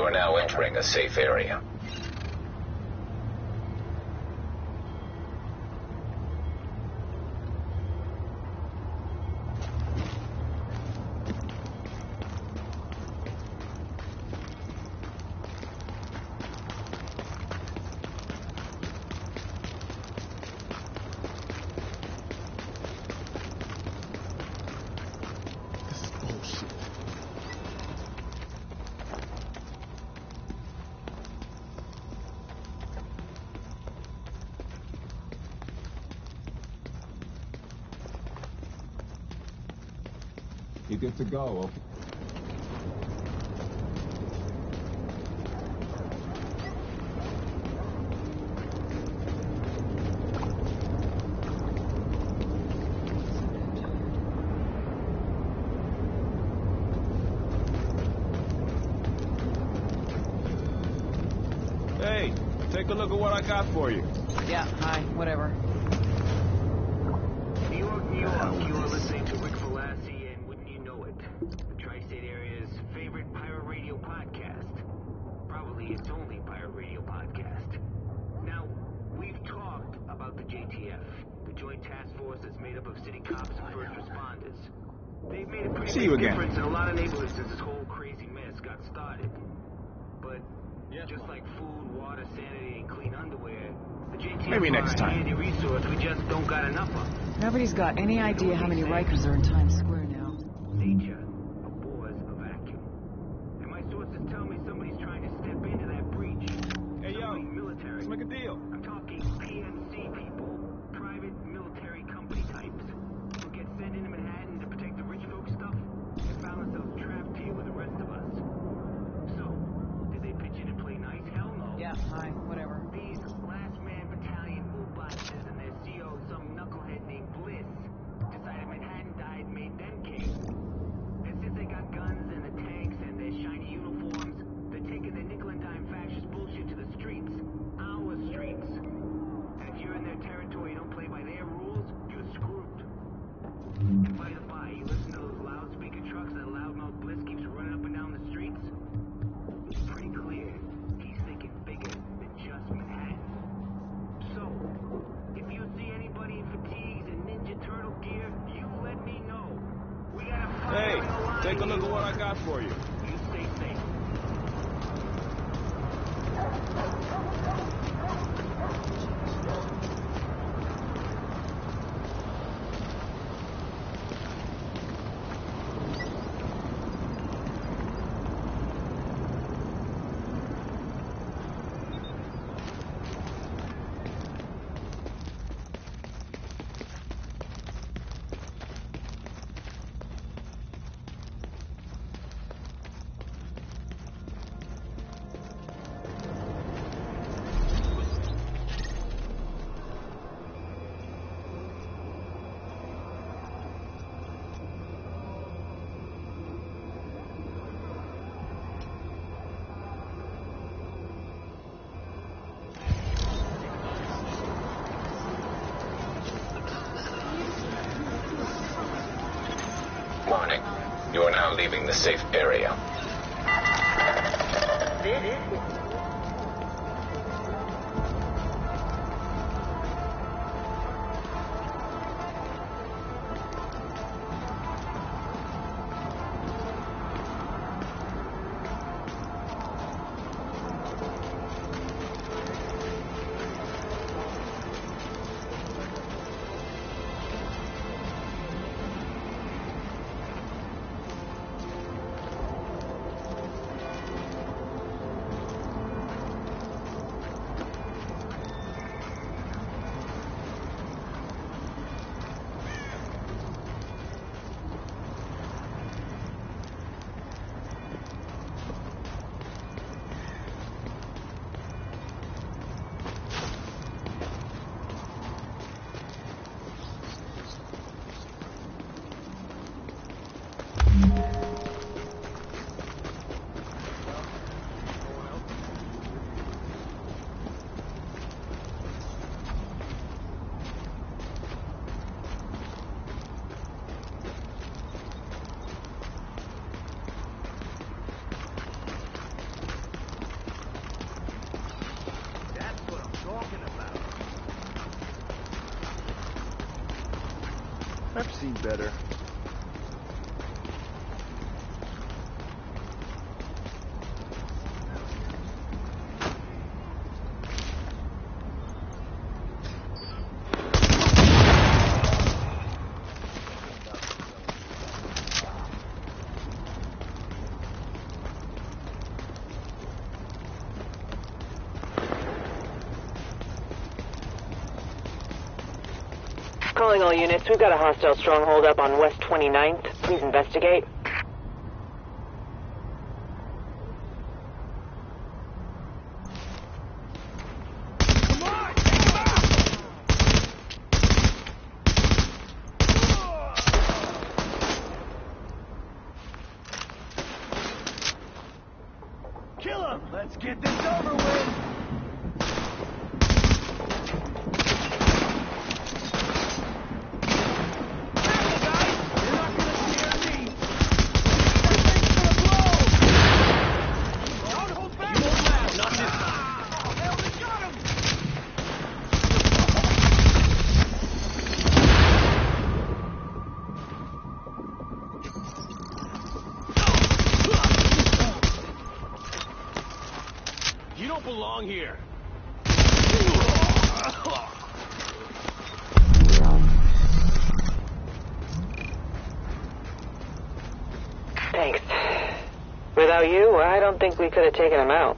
are now entering a safe area. You good to go, okay? Hey, take a look at what I got for you. Yeah, hi, whatever. New York, New York, you are listening to Rick Falassi, and wouldn't you know it, the Tri-State Area's favorite pirate radio podcast. Probably its only pirate radio podcast. Now, we've talked about the JTF, the Joint Task Force that's made up of city cops and first responders. They've made a pretty big difference in a lot of neighborhoods since this whole crazy mess got started. But just like food, water, sanity, and clean underwear, the JTF Maybe next time. are a handy resource we just don't got enough of. Nobody's got any idea how many Rikers are in Times Square now. Nature abhors a vacuum. And my sources tell me somebody's trying to step into that breach. Hey, yo, Somebody military. let's make a deal. I'm talking PMC people, private military company types, who get sent into Manhattan to protect the rich folk stuff and found themselves trapped here with the rest of us. So, did they pitch in and play nice? Hell no. Yeah, hi, whatever. These last man battalion move boxes and their CO, some knucklehead named Bliss, decided Manhattan died, made them king. And since they got guns and the tanks and their shiny uniforms, they're taking their nickel and dime fascist bullshit to the streets. Our streets. And if you're in their territory and don't play by their rules, you're screwed. And by the by, you listen to those loudspeaker trucks that loudmouth Bliss keeps running up and down the streets? It's pretty clear he's thinking bigger than just Manhattan. So, if you see anybody in fatigues and Ninja Turtle gear, you let me know. We got a fight. Hey, take a look at what I got for you. You stay safe. Warning. You are now leaving the safe area. I've seen better. Calling all units. We've got a hostile stronghold up on West 29th. Please investigate. Kill him! Let's get this over with! You don't belong here. Thanks. Without you, I don't think we could have taken him out.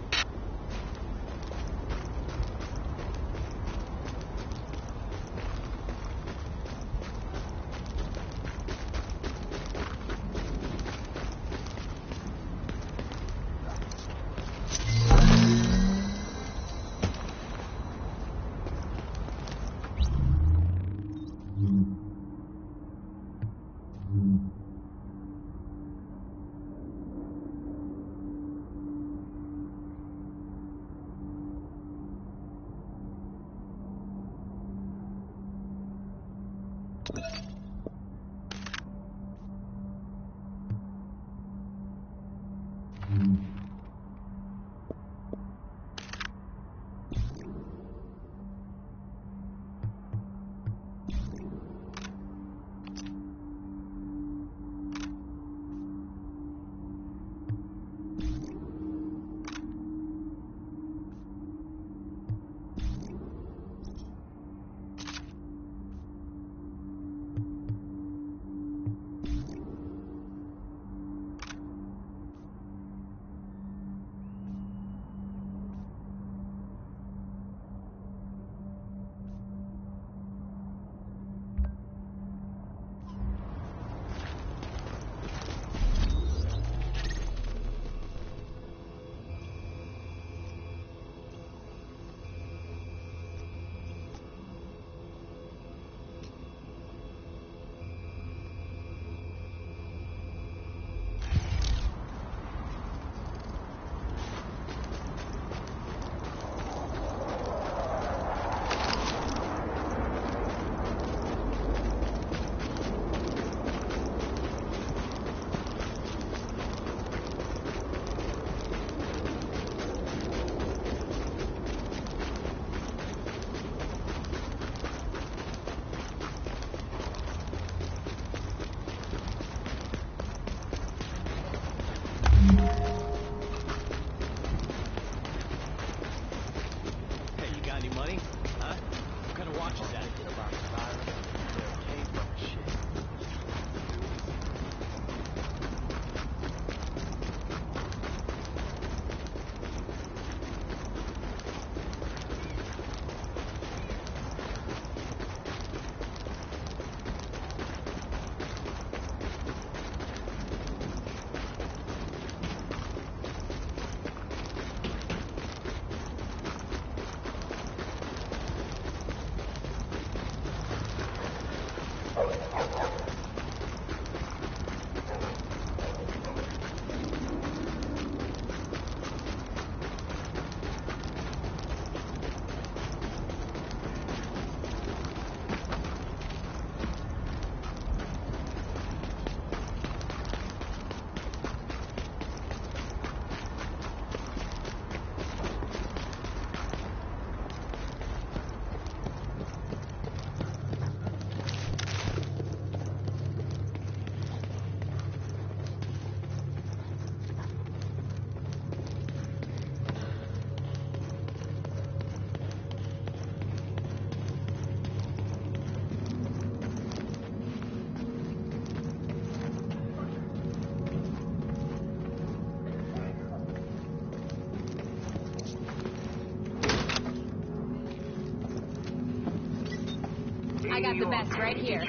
I got the best right here.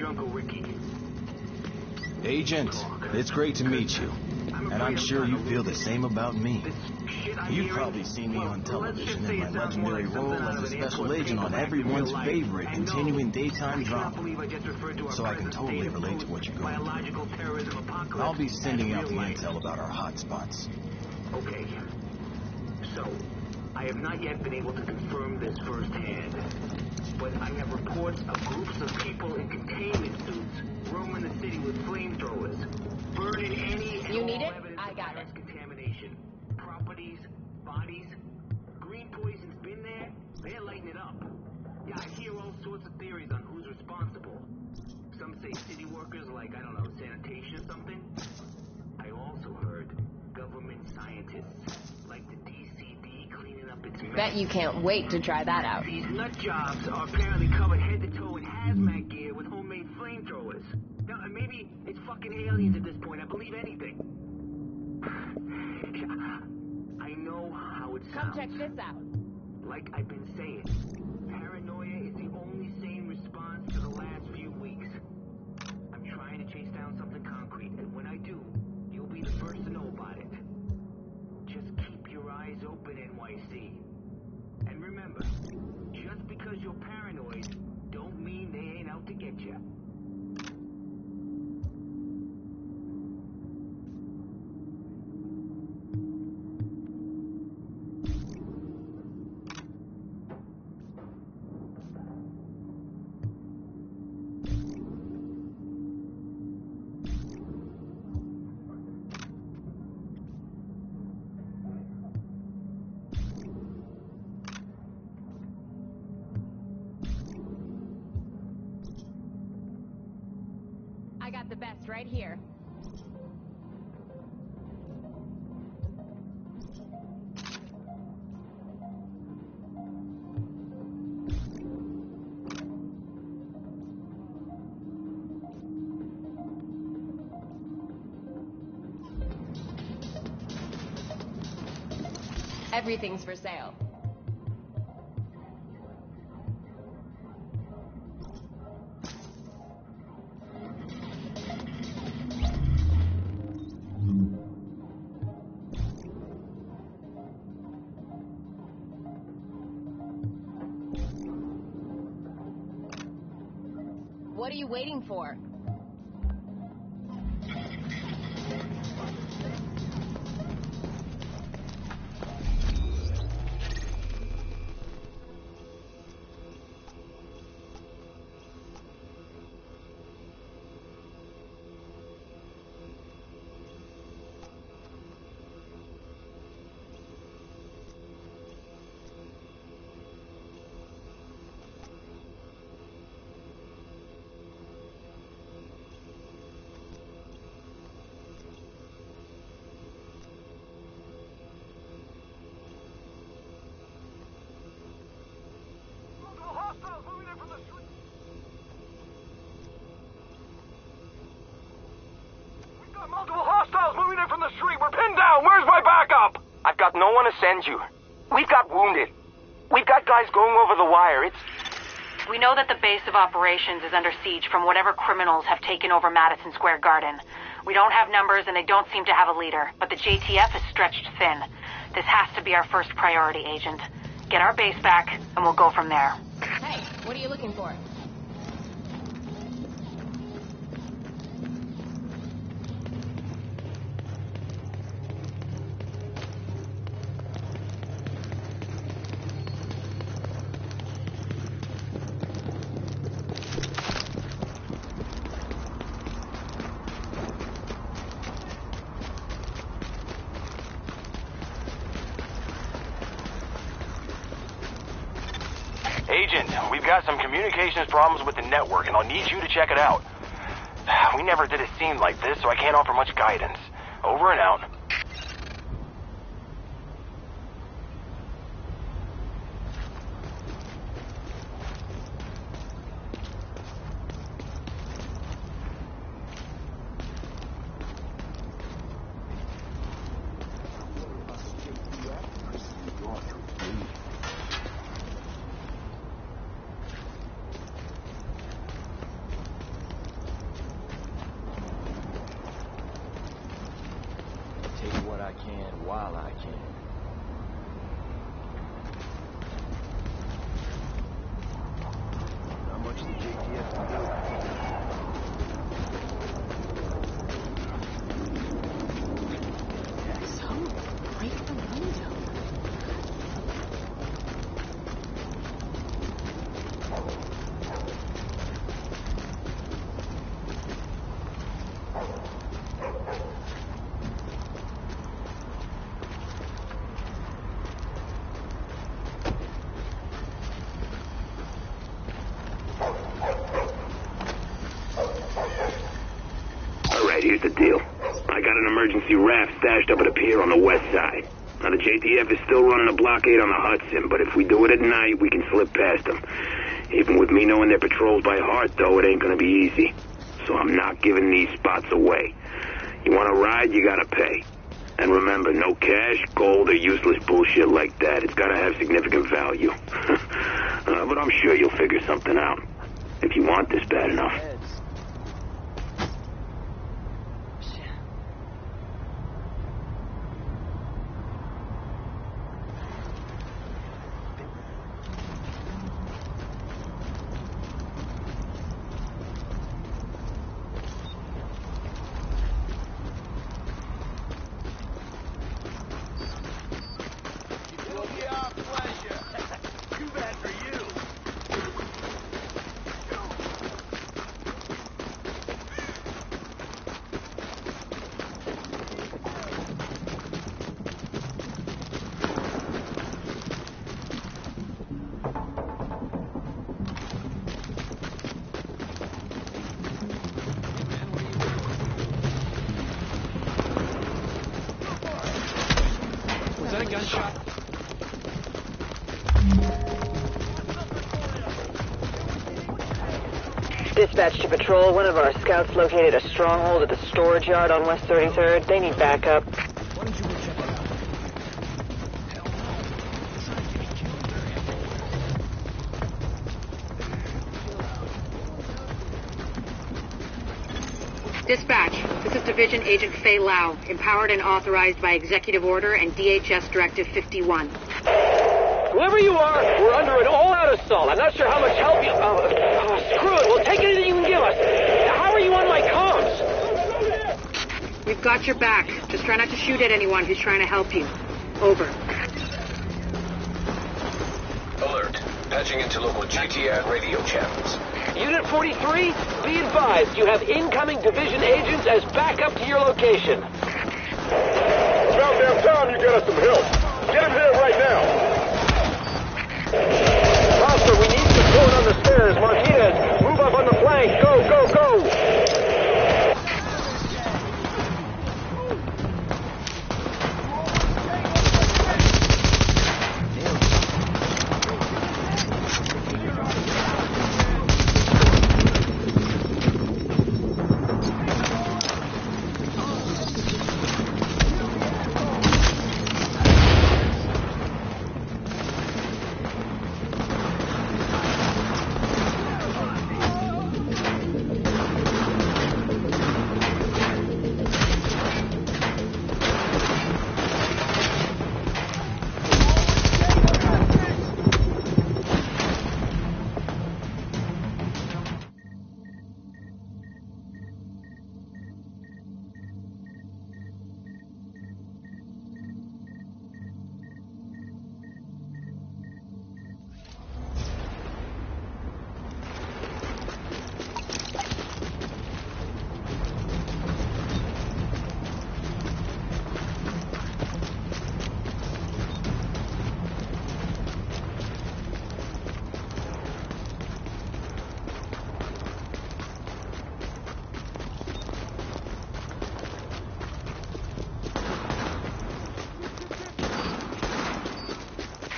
Agent, it's great to meet you. And I'm sure you feel the same about me. You've probably seen me on television in my legendary role as a special agent on everyone's favorite continuing daytime drama. So I can totally relate to what you're going through. I'll be sending out the intel about our hotspots. Okay. So, I have not yet been able to confirm this firsthand, but I have reports of groups of people in containment suits roaming the city with flamethrowers, burning any and You all need it? evidence I of got virus it. contamination. Properties, bodies, green poison's been there, they're lighting it up. Yeah, I hear all sorts of theories on who's responsible. Some say city workers like, I don't know, sanitation or something. I also heard government scientists like the DCD cleaning up its mess. Bet you can't wait to try that out. These nut jobs are apparently covered head to toe in hazmat gear with homemade flamethrowers. Now, maybe it's fucking aliens at this point. I believe anything. I know how it sounds. Come check this out. Like I've been saying, paranoia is the only sane response to the last few weeks. I'm trying to chase down something concrete, and when I do, you'll be the first to know about it. Just keep your eyes open, NYC. And remember, just because you're paranoid, don't mean they ain't out to get you. I got the best right here. Everything's for sale. What are you waiting for? Multiple hostiles moving in from the street. We're pinned down. Where's my backup? I've got no one to send you. We've got wounded. We've got guys going over the wire. We know that the base of operations is under siege from whatever criminals have taken over Madison Square Garden. We don't have numbers and they don't seem to have a leader, but the JTF is stretched thin. This has to be our first priority, Agent. Get our base back and we'll go from there. Hey, what are you looking for? Agent, we've got some communications problems with the network, and I'll need you to check it out. We never did a scene like this, so I can't offer much guidance. Over and out. holler, I can. Not much the JTF can do. Break the window. Alright, here's the deal. I got an emergency raft stashed up at a pier on the west side. Now, the JTF is still running a blockade on the Hudson, but if we do it at night, we can slip past them. Even with me knowing their patrols by heart, though, it ain't gonna be easy. So I'm not giving these spots away. You wanna ride, you gotta pay. And remember, no cash, gold, or useless bullshit like that. It's gotta have significant value. But I'm sure you'll figure something out. If you want this bad enough. Dispatch to patrol. One of our scouts located a stronghold at the storage yard on West 33rd. They need backup. Why don't you go check it out? Dispatch, this is Division Agent Fei Lau, empowered and authorized by Executive Order and DHS Directive 51. Whoever you are, we're under an all-out assault. I'm not sure how much help you... screw it. We'll take anything you can give us. How are you on my comms? We've got your back. Just try not to shoot at anyone who's trying to help you. Over. Alert. Patching into local GTF radio channels. Unit 43, be advised, you have incoming division agents as backup to your location. About damn time you get us some help. Get him here right now. Foster, we need support on the stairs. Martinez, move up on the flank. Go, go, go!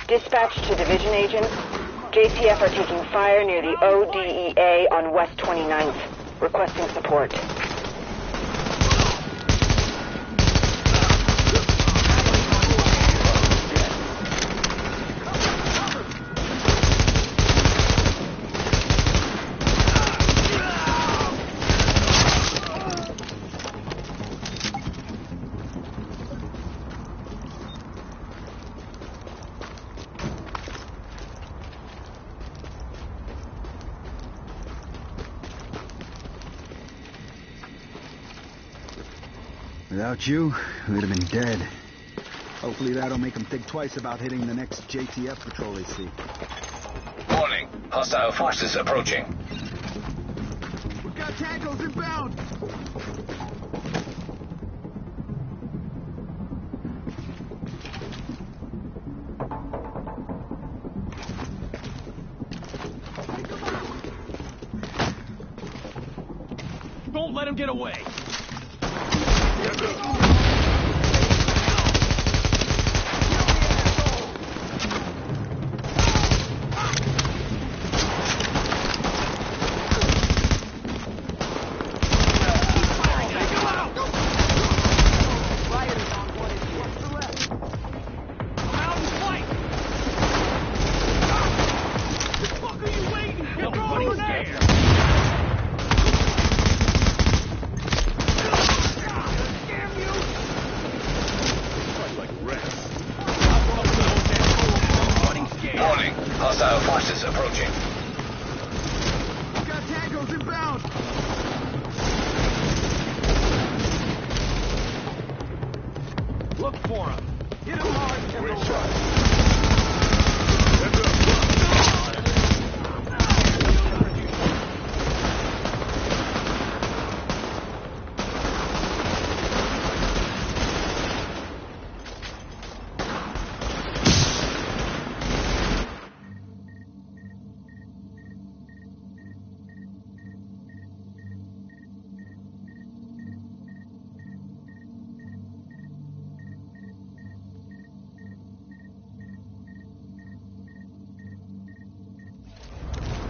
Dispatch to division agents. JTF are taking fire near the ODEA on West 29th. Requesting support. Without you, we'd have been dead. Hopefully that'll make them think twice about hitting the next JTF patrol they see. Warning. Hostile forces approaching. We've got tackles inbound! Don't let him get away! Hostile forces approaching. We've got tangos inbound! Look for him. Hit him hard, Great General. shot. Heads up.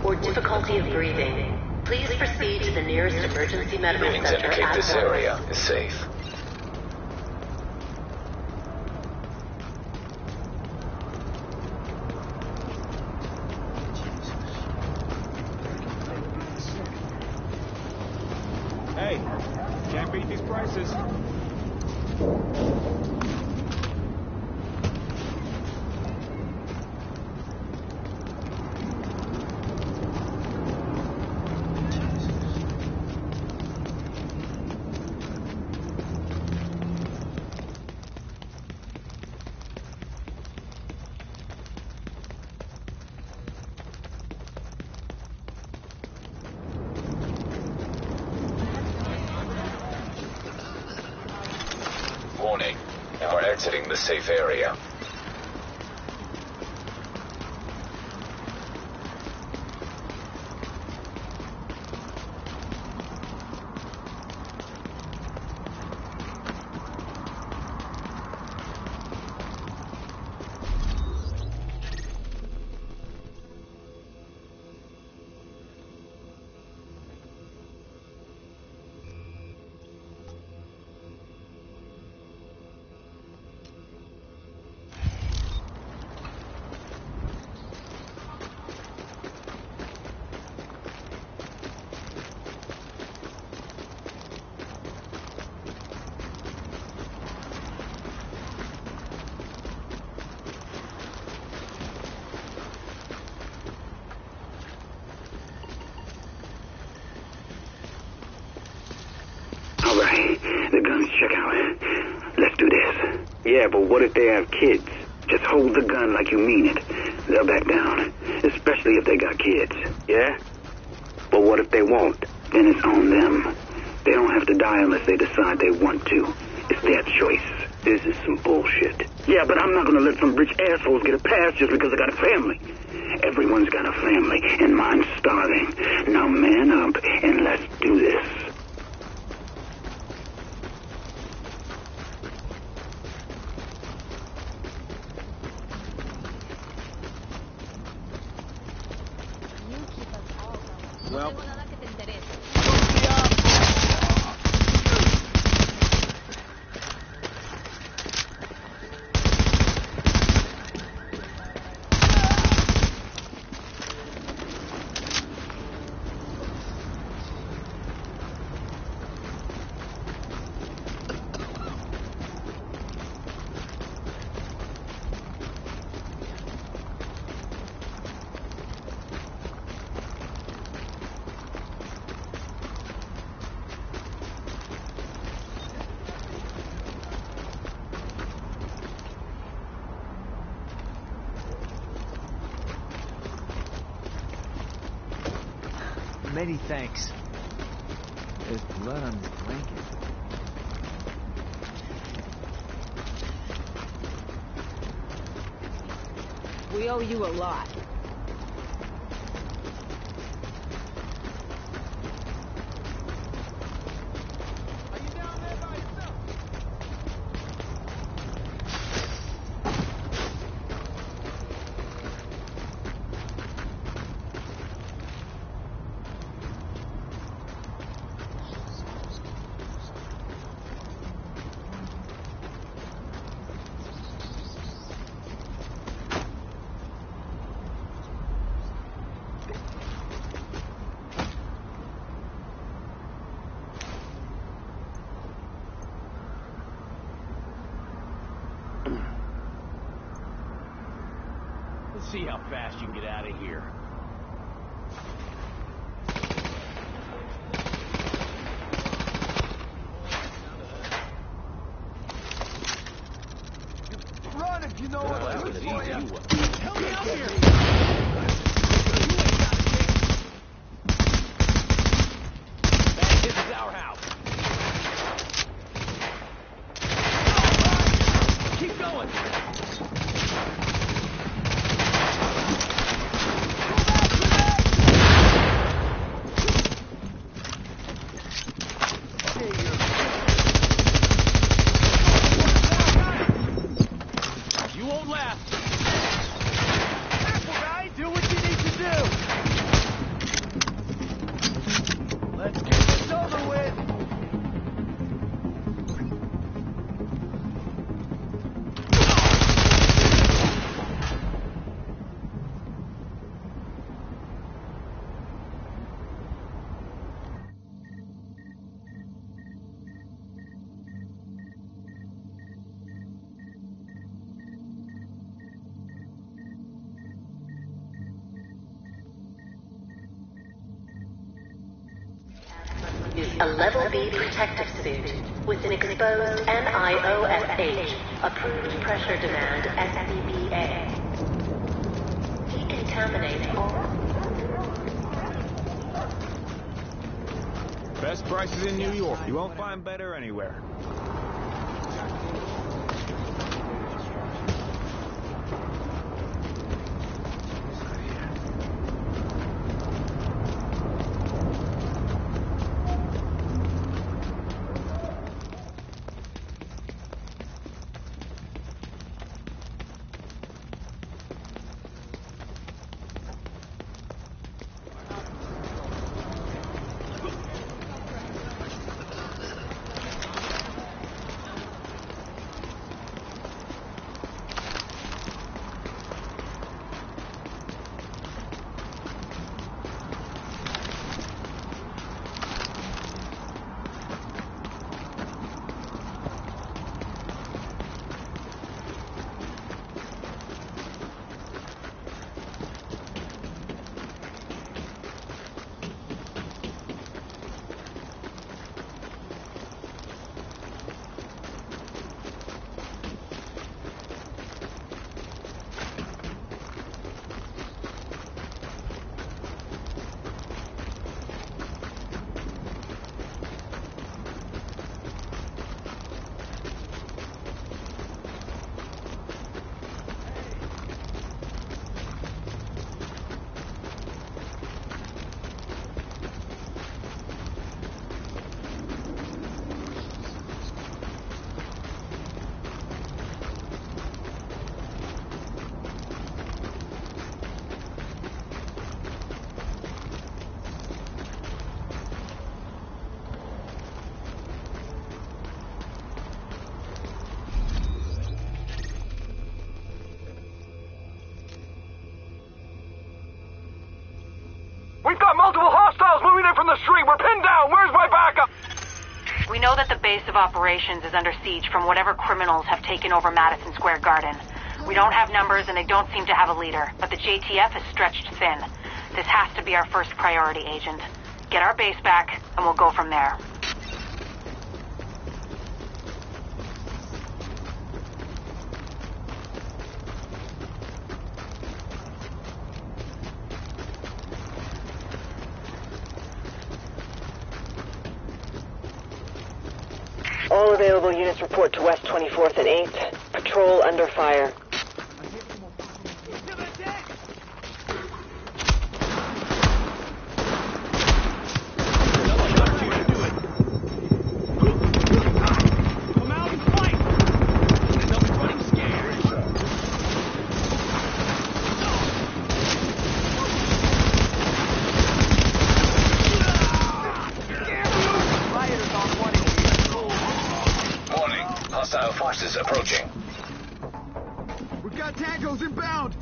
For difficulty of breathing, please proceed to the nearest emergency medical Readings center indicate at this once. area is safe. Hey, can't beat these prices. Warning. You are exiting the safe area. Alright, the guns check out. Let's do this. Yeah, but what if they have kids? Just hold the gun like you mean it. They'll back down. Especially if they got kids. Yeah? But what if they won't? Then it's on them. They don't have to die unless they decide they want to. It's their choice. This is some bullshit. Yeah, but I'm not gonna let some rich assholes get a pass just because they got a family. Everyone's got a family, and mine's starving. Now man up and let's do this. Well, Many thanks. There's blood on this blanket. We owe you a lot. Let's see how fast you can get out of here. Run if you know what That to was do for easy. you. Help me out here! This is our house. Keep going. You won't last. Careful, guy. Do what you need to do. Let's get this over with. Use a level B protective suit with an exposed NIOSH, approved pressure demand SCBA. Decontaminate all. Best prices in New York. You won't find better anywhere. We've got multiple hostiles moving in from the street. We're pinned down. Where's my backup? We know that the base of operations is under siege from whatever criminals have taken over Madison Square Garden. We don't have numbers and they don't seem to have a leader, but the JTF is stretched thin. This has to be our first priority, Agent. Get our base back, and we'll go from there. All available units report to West 24th and 8th. Patrol under fire. Hostile forces approaching. We've got tangos inbound!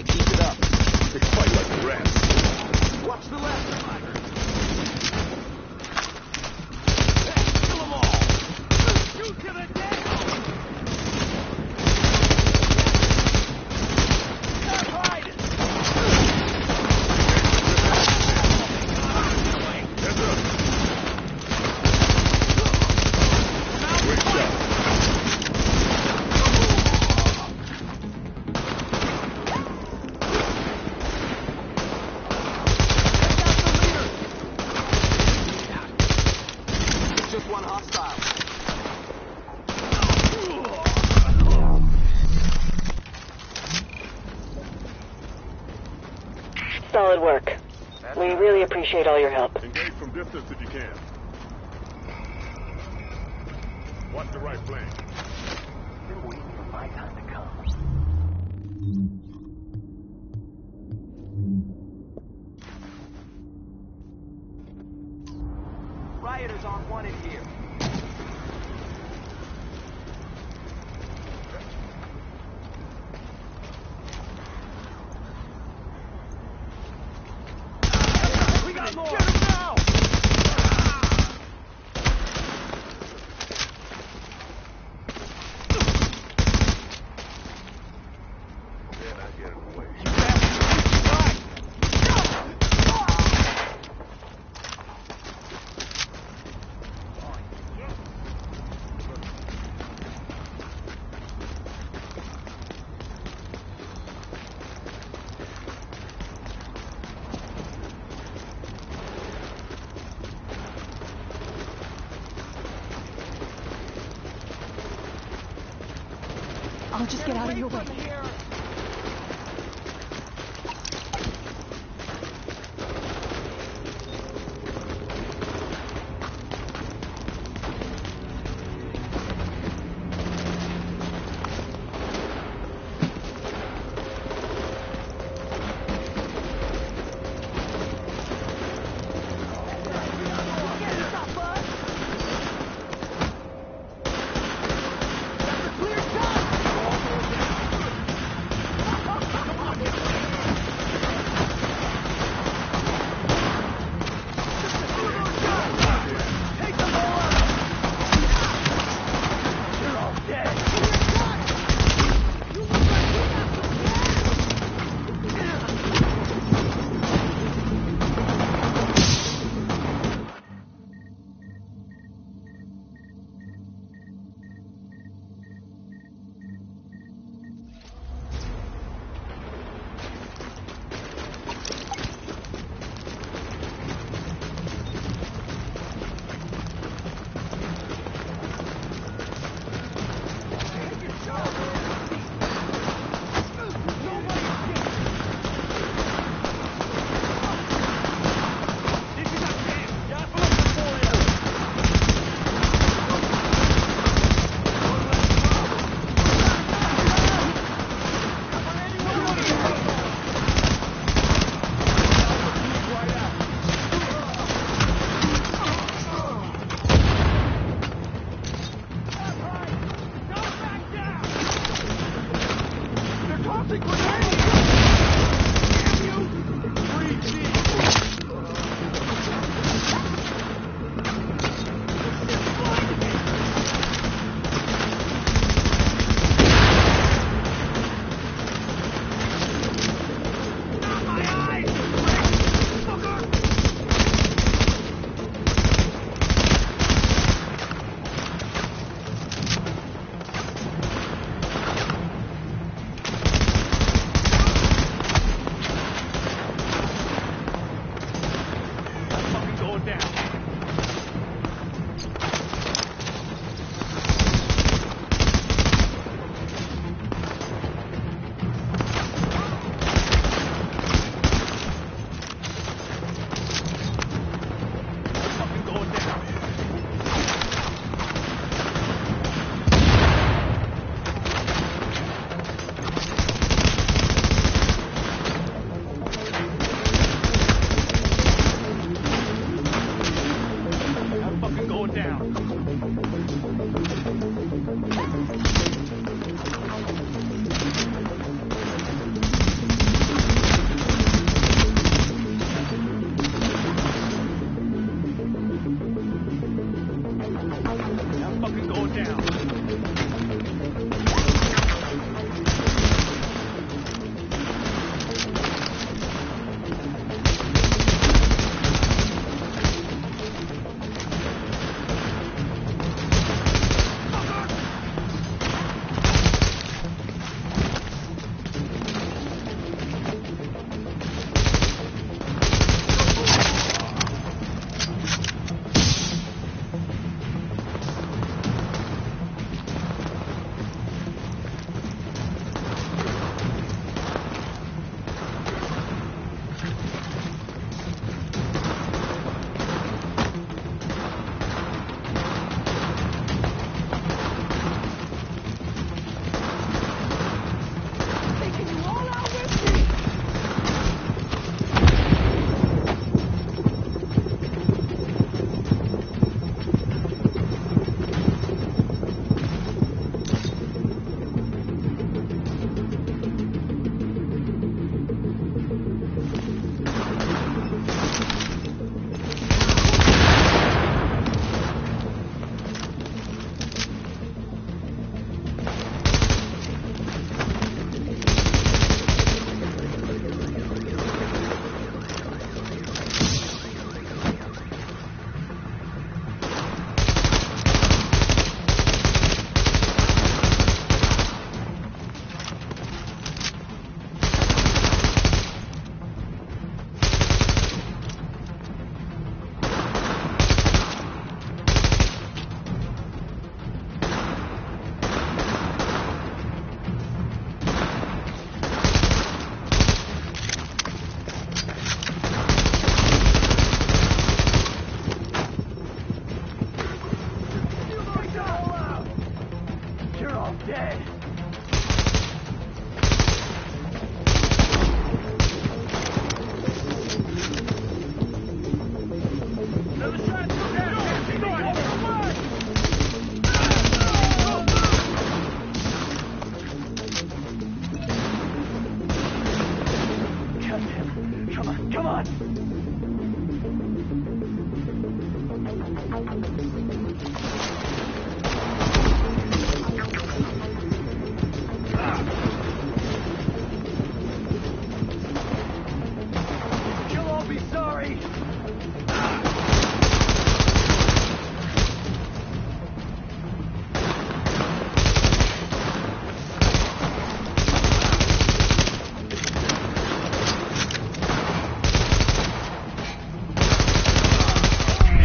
Keep it up. They fight like the rest. Watch the left! Kill them all! Shoot to the tango! Stop hiding! Just one hostile. Solid work. We really appreciate all your help. Engage from distance if you can. Watch the right flank. Been waiting for my time to come. Rioters aren't wanted here. We got more! Get him now! Then I get it away. I'll just get out of your way.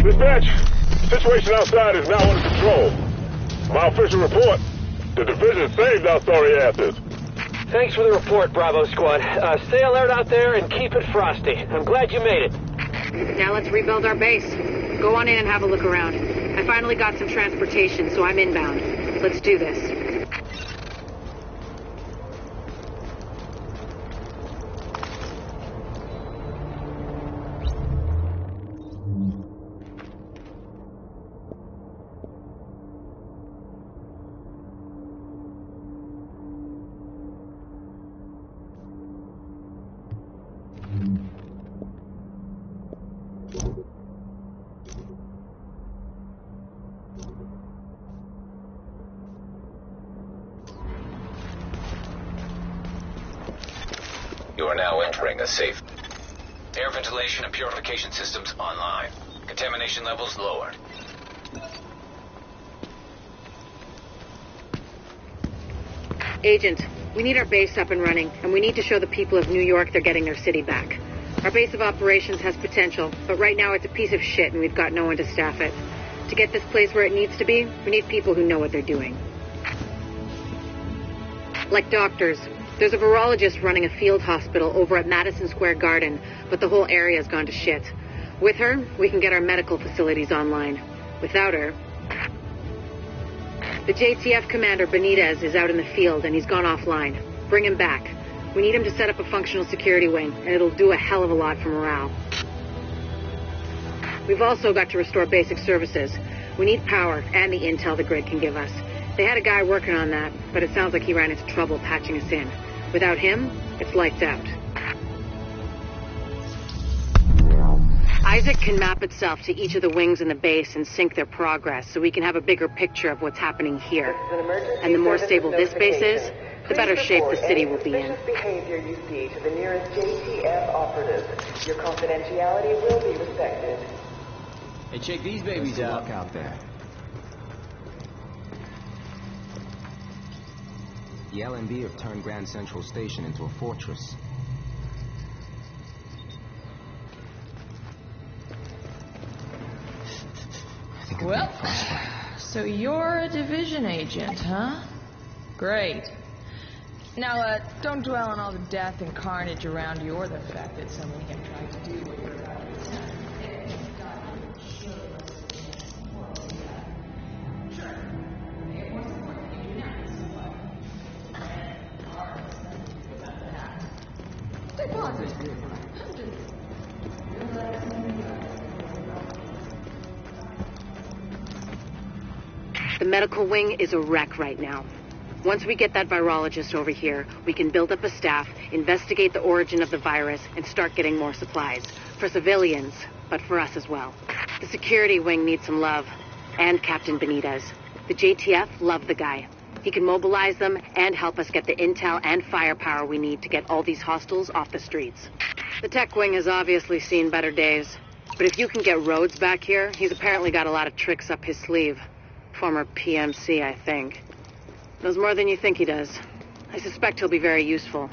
Dispatch, the situation outside is now under control. My official report, the division saved our sorry asses. Thanks for the report, Bravo Squad. Stay alert out there and keep it frosty. I'm glad you made it. Now let's rebuild our base. Go on in and have a look around. I finally got some transportation, so I'm inbound. Let's do this. You are now entering a safe. Air ventilation and purification systems online. Contamination levels lowered. Agent, we need our base up and running, and we need to show the people of New York they're getting their city back. Our base of operations has potential, but right now it's a piece of shit and we've got no one to staff it. To get this place where it needs to be, we need people who know what they're doing. Like doctors. There's a virologist running a field hospital over at Madison Square Garden, but the whole area's gone to shit. With her, we can get our medical facilities online. Without her... The JTF commander, Benitez, is out in the field and he's gone offline. Bring him back. We need him to set up a functional security wing, and it'll do a hell of a lot for morale. We've also got to restore basic services. We need power and the intel the grid can give us. They had a guy working on that, but it sounds like he ran into trouble patching us in. Without him, it's lights out. Isaac can map itself to each of the wings in the base and sync their progress so we can have a bigger picture of what's happening here. And the more stable this base is, the better shape the city will be in. Behavior you see to the nearest JTF operative. Your confidentiality will be respected. Hey, check these babies out there. The LMB have turned Grand Central Station into a fortress. Well, so you're a division agent, huh? Great. Now, don't dwell on all the death and carnage around you or the fact that someone have tried to do what you're about to do. Stay positive. The medical wing is a wreck right now. Once we get that virologist over here, we can build up a staff, investigate the origin of the virus, and start getting more supplies. For civilians, but for us as well. The security wing needs some love. And Captain Benitez. The JTF love the guy. He can mobilize them and help us get the intel and firepower we need to get all these hostiles off the streets. The tech wing has obviously seen better days. But if you can get Rhodes back here, he's apparently got a lot of tricks up his sleeve. Former PMC, I think. Knows more than you think he does. I suspect he'll be very useful.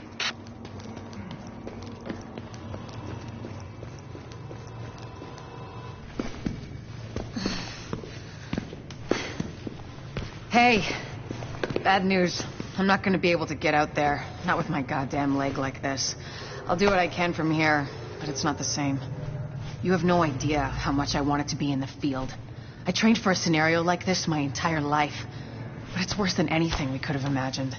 Hey, bad news. I'm not gonna be able to get out there. Not with my goddamn leg like this. I'll do what I can from here, but it's not the same. You have no idea how much I wanted to be in the field. I trained for a scenario like this my entire life. But it's worse than anything we could have imagined.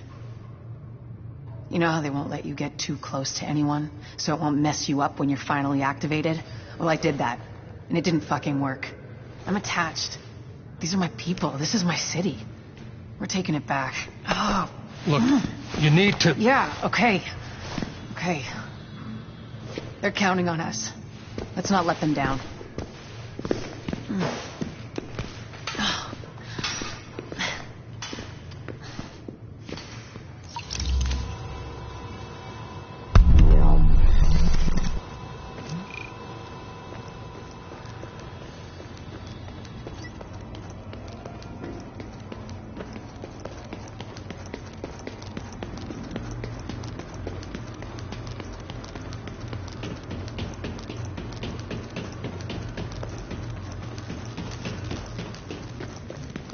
You know how they won't let you get too close to anyone, so it won't mess you up when you're finally activated? Well, I did that, and it didn't fucking work. I'm attached. These are my people. This is my city. We're taking it back. Oh. Look, you need to... Yeah, okay. Okay. They're counting on us. Let's not let them down.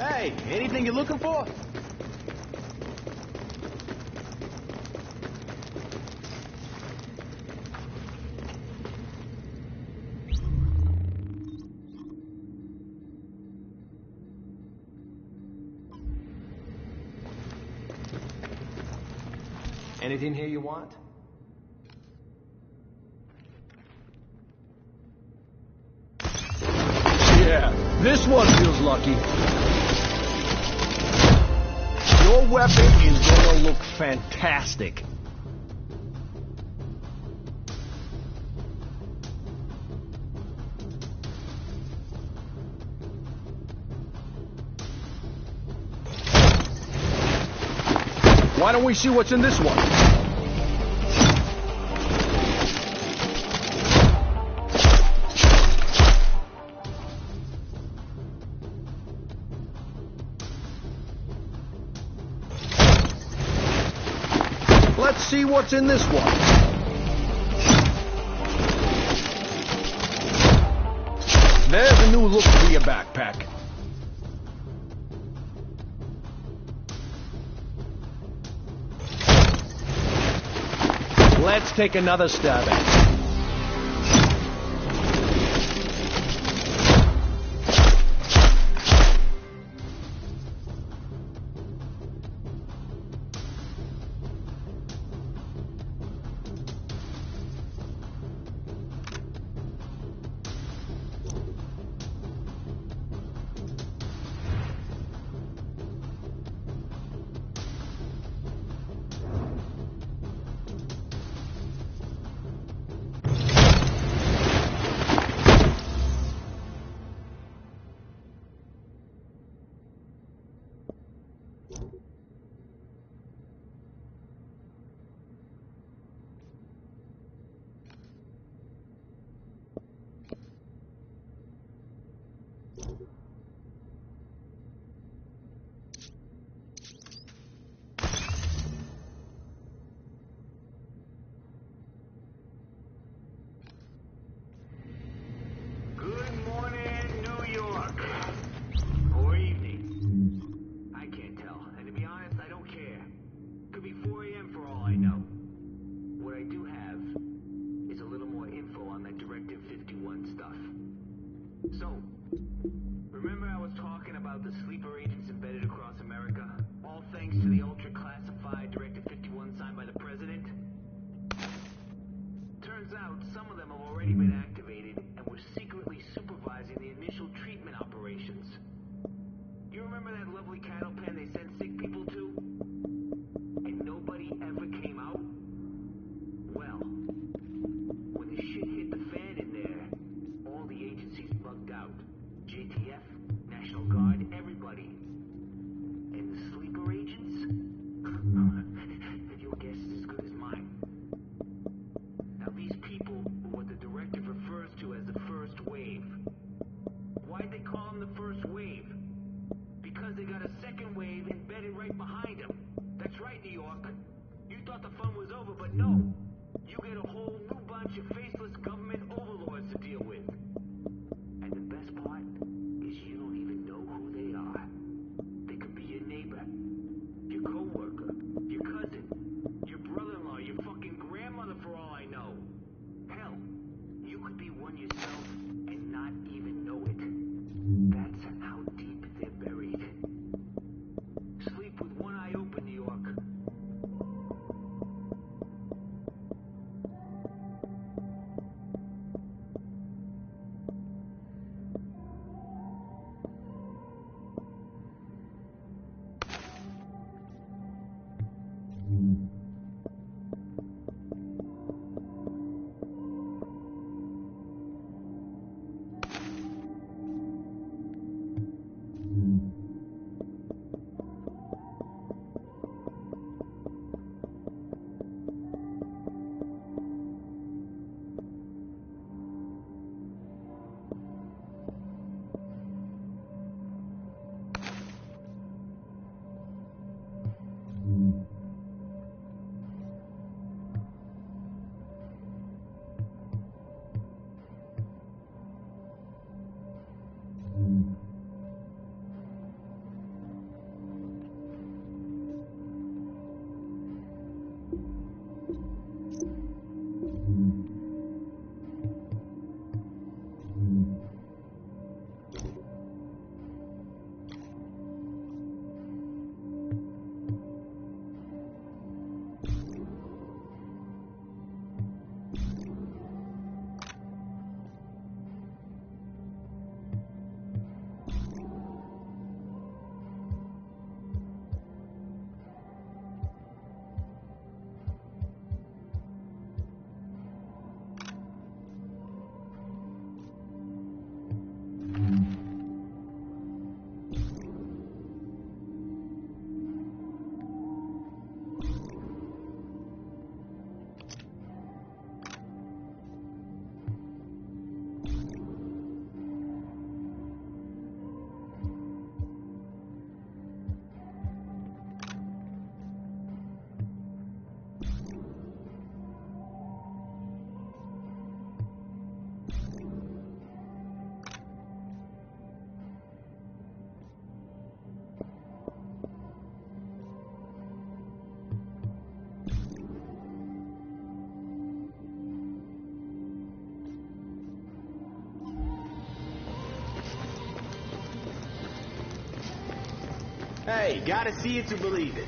Hey, anything you're looking for? Anything here you want? Yeah, this one feels lucky. Your weapon is gonna look fantastic. Why don't we see what's in this one? Let's see what's in this one. There's a new look for your backpack. Let's take another stab at it. supervising the initial treatment operations. You remember that lovely cattle pen they sent sick people to? And nobody ever came out? Well, when the shit hit the fan in there, all the agencies bugged out. JTF, National Guard, everybody. And the sleeper agents? Your guess is as good as mine. Now these people are what the directive refers to as the first wave. Why'd they call them the first wave? Because they got a second wave embedded right behind them. That's right, New York. You thought the fun was over, but no. You get a whole new bunch of faceless government overlords to deal with. And the best part is you don't even know who they are. They could be your neighbor, your co-worker, your cousin, your brother-in-law, your fucking grandmother for all I know. Hell, you could be one yourself and not even know it. That's how deep they're buried. Sleep with one eye open, New York. Hey, gotta see it to believe it.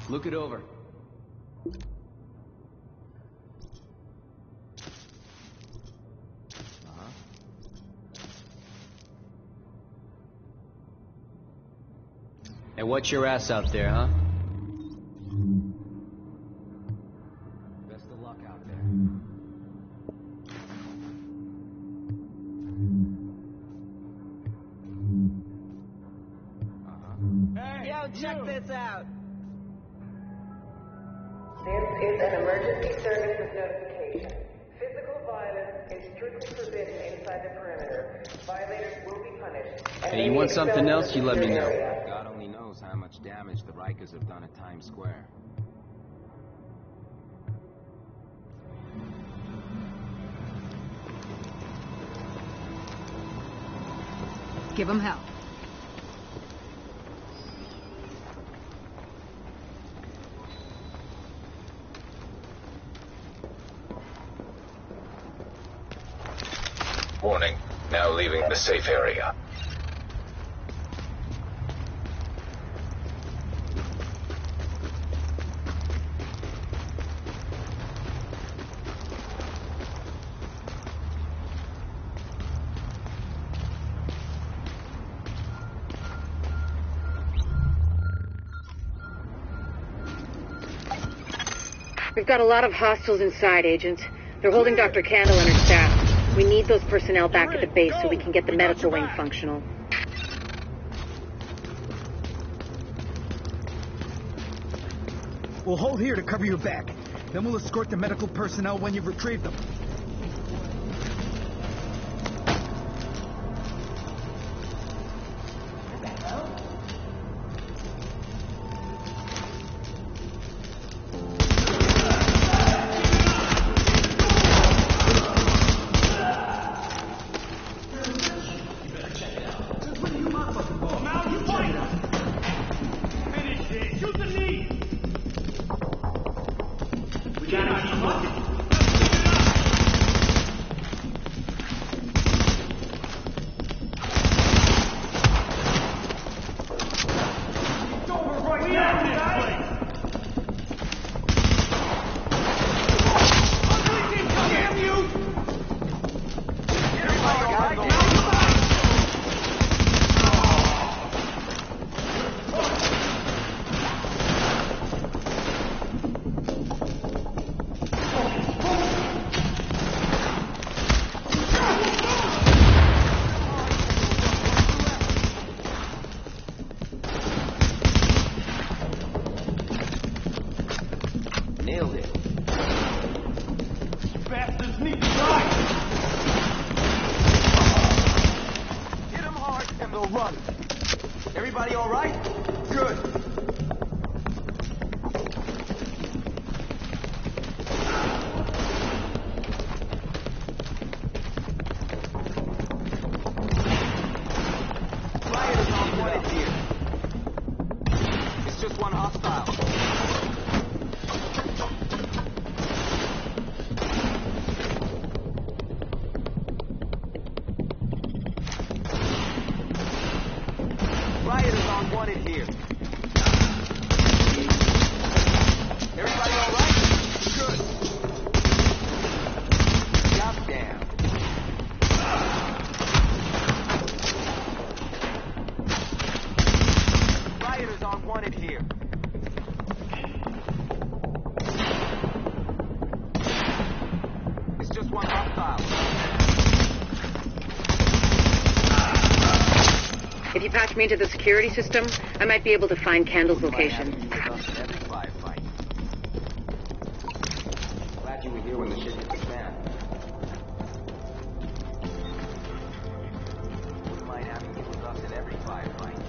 Look it over. Hey, watch your ass out there, huh? Best of luck out there. Hey, yo, check this out. This is an emergency services notification. Physical violence is strictly forbidden inside the perimeter. Violators will be punished. Hey, you want something else? You let me know. God only knows how much damage the Rikers have done at Times Square. Give him hell. Warning, now leaving the safe area. We've got a lot of hostiles inside, Agent. They're holding Dr. Candle and her staff. We need those personnel back at the base so we can get the medical wing functional. We'll hold here to cover your back. Then we'll escort the medical personnel when you've retrieved them. Nailed it. Bastards need to die! Hit them hard and they'll run. Everybody all right? Good. Rioters on wanted here. It's just one hostile. Rioters on wanted here. Everybody all right? Good. Job down. Rioters on wanted here. It's just one hostile. If you patch me into the security system, I might be able to find Candle's location. Glad you were here when the shit hit the fan. Wouldn't mind having you with us in every firefight.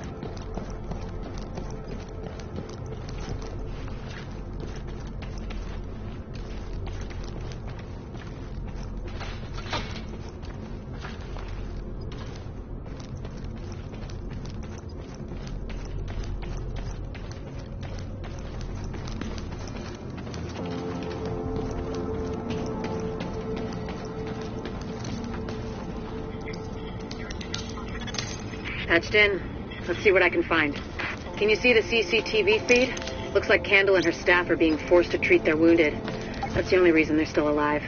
Patched in. Let's see what I can find. Can you see the CCTV feed? Looks like Candle and her staff are being forced to treat their wounded. That's the only reason they're still alive.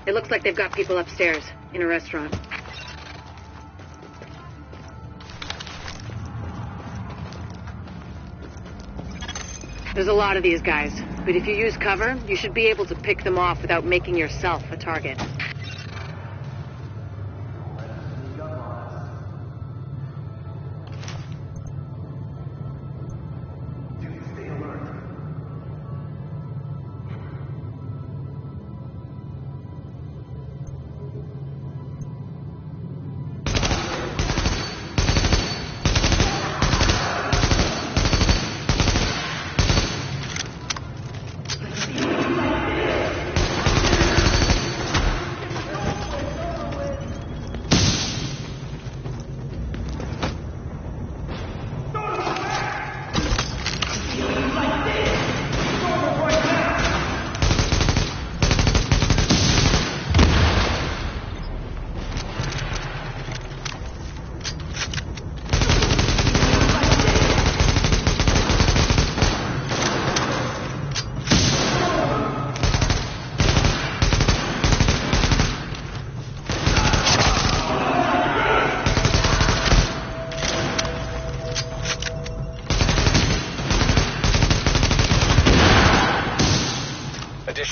It looks like they've got people upstairs, in a restaurant. There's a lot of these guys, but if you use cover, you should be able to pick them off without making yourself a target. Stay alert.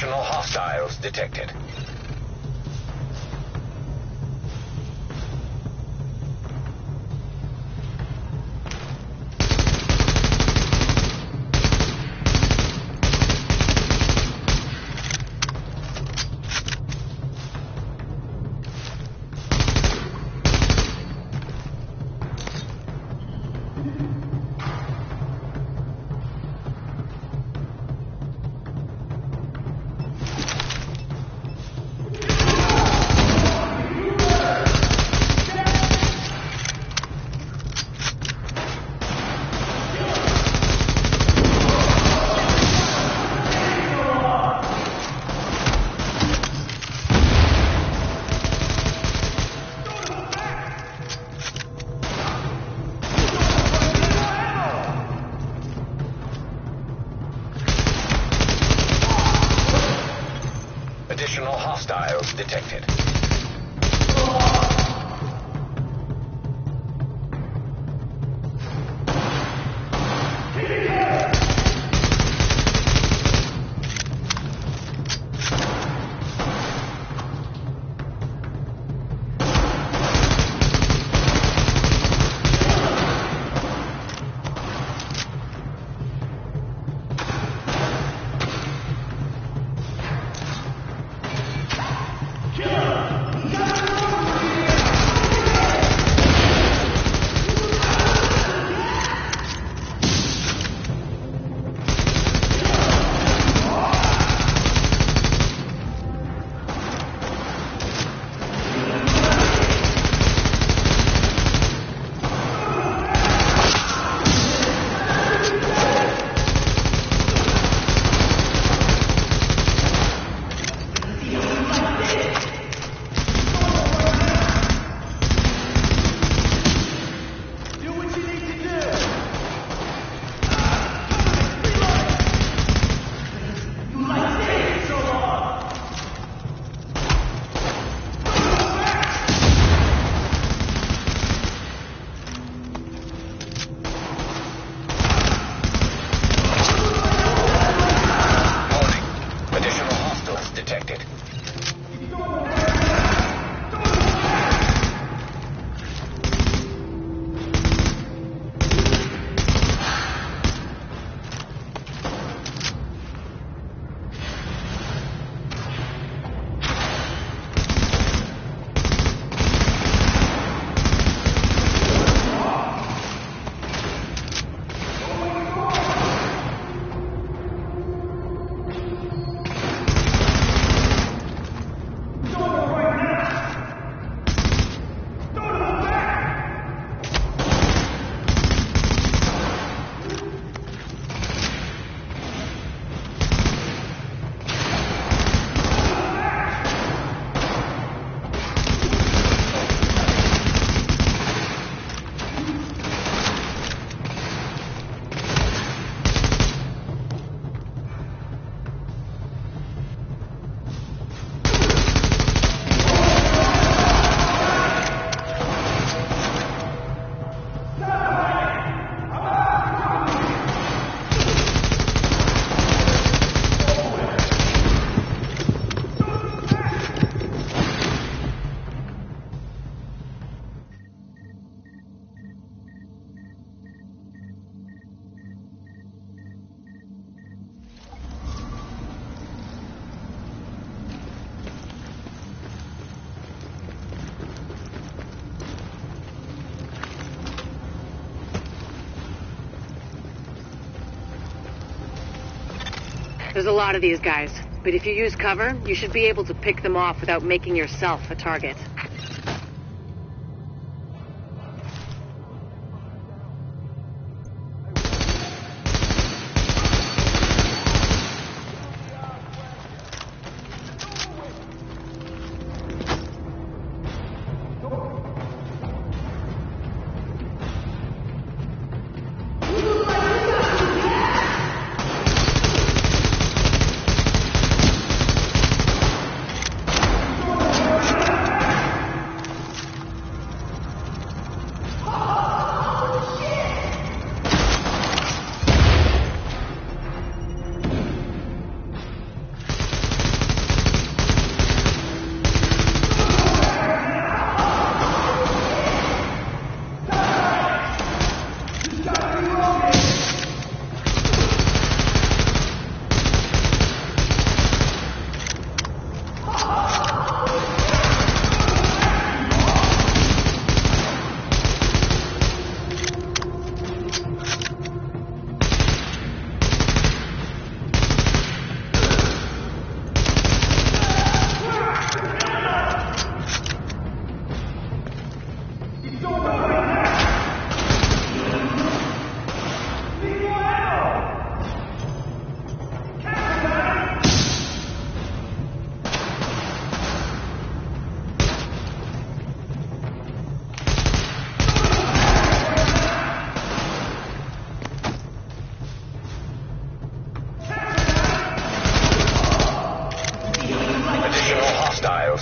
Additional hostiles detected. Additional hostiles detected. There's a lot of these guys, but if you use cover, you should be able to pick them off without making yourself a target.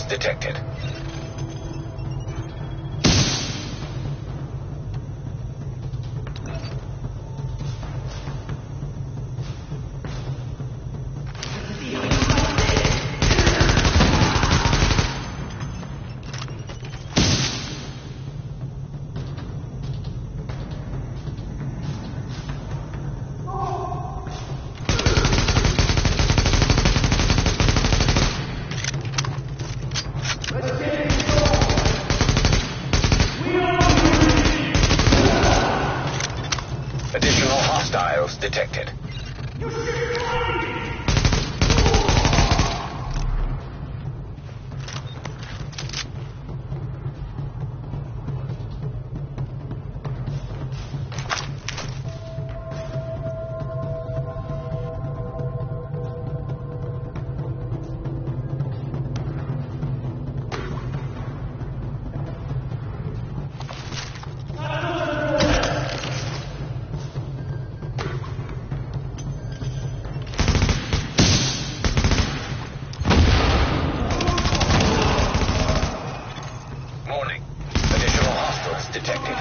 detected. Additional hostiles detected. Warning. Additional hostiles detected.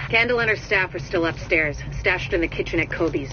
Candle and her staff are still upstairs, stashed in the kitchen at Kobe's.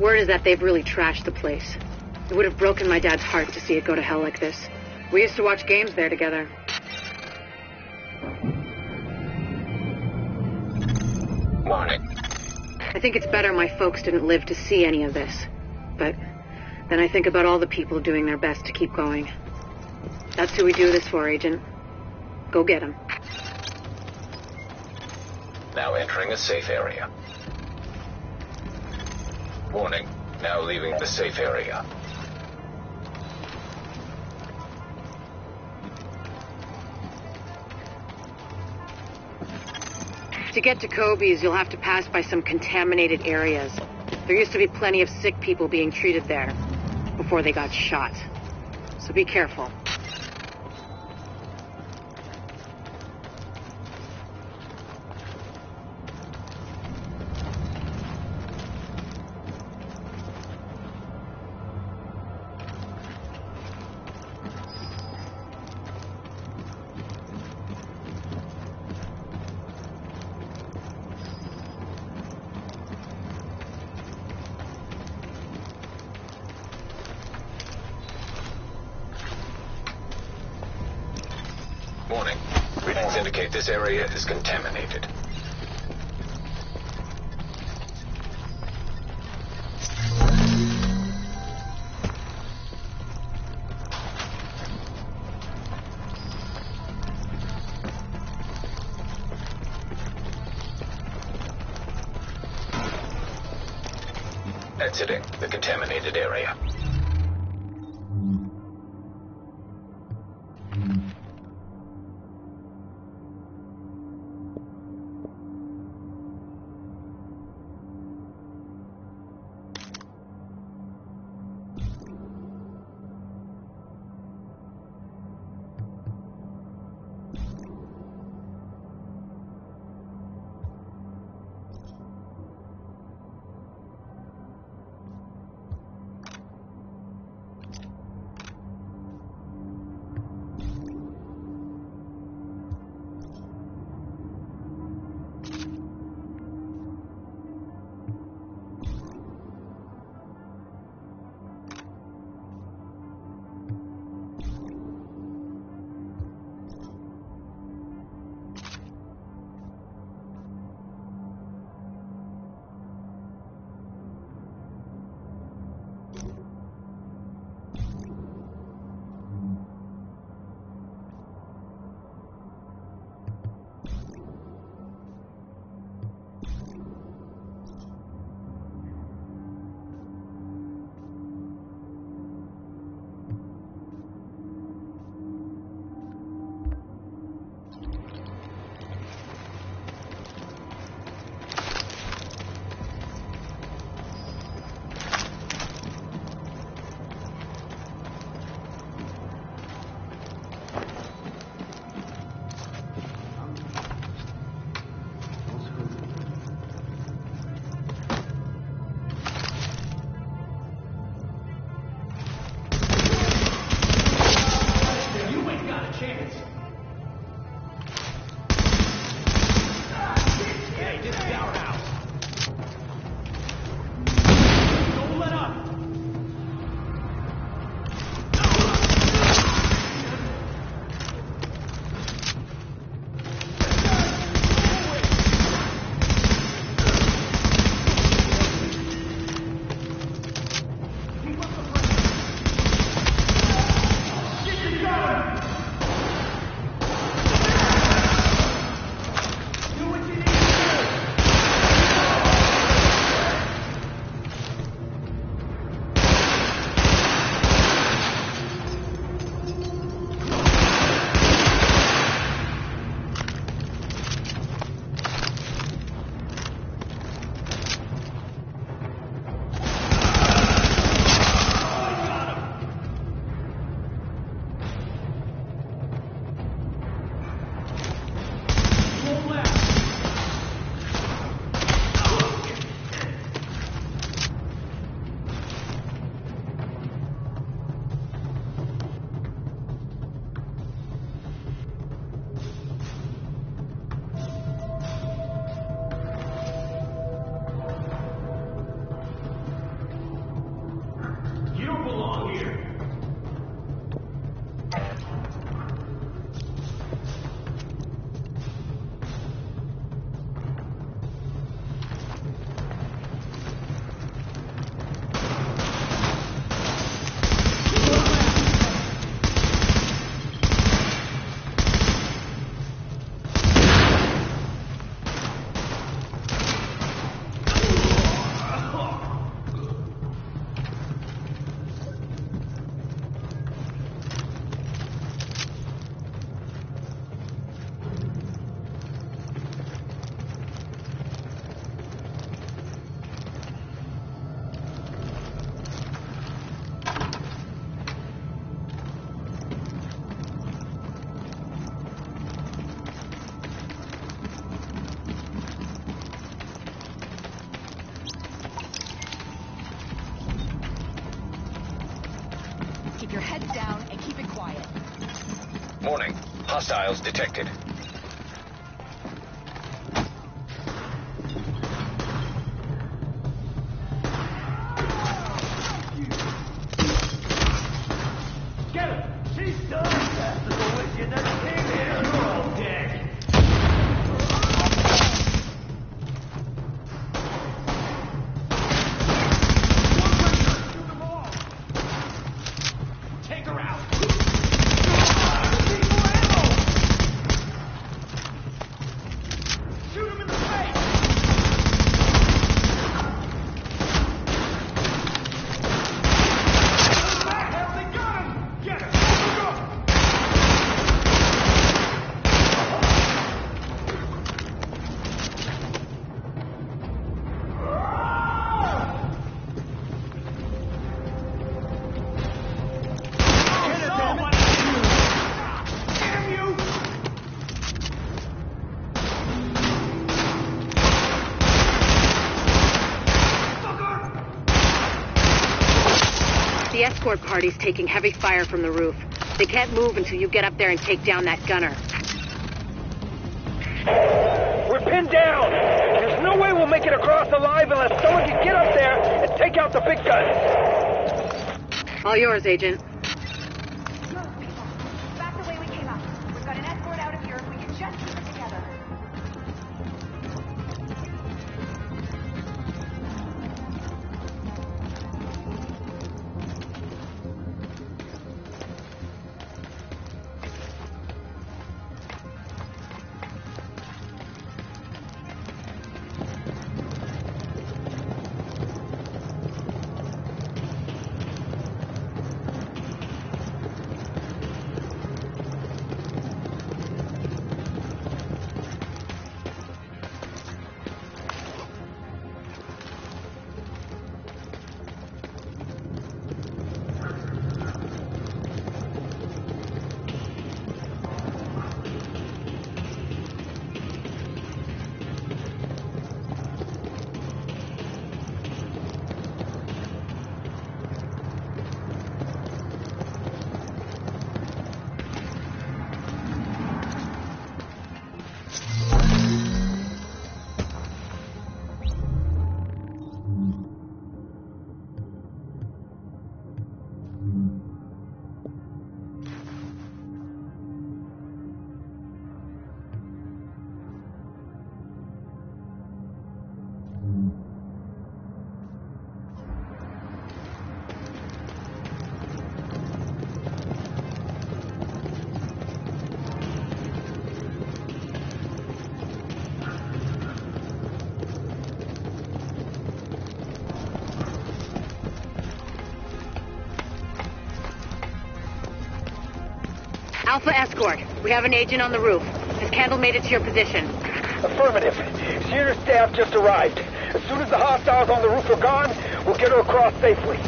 Word is that they've really trashed the place. It would have broken my dad's heart to see it go to hell like this. We used to watch games there together. Warning. I think it's better my folks didn't live to see any of this. But then I think about all the people doing their best to keep going. That's who we do this for, Agent. Go get them. Now entering a safe area. Warning. Now leaving the safe area. To get to Kobe's, you'll have to pass by some contaminated areas. There used to be plenty of sick people being treated there before they got shot. So be careful. Warning. Readings indicate this area is contaminated. Exiting the contaminated area. Warning. Hostiles detected. Get him! She's done! That's the way you never came here! You're all dead! Take her out! Shoot him in the face! Hell, they got him! Get him! Damn you! The escort party's taking heavy fire from the roof. They can't move until you get up there and take down that gunner. We're pinned down! There's no way we'll make it across alive unless someone can get up there and take out the big guns! All yours, Agent. Back the way we came up. We've got an escort out of here if we can just keep it together. Alpha Escort, we have an agent on the roof. Has Candle made it to your position? Affirmative. She and her staff just arrived. As soon as the hostiles on the roof are gone, we'll get her across safely.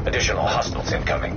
Additional hostiles incoming.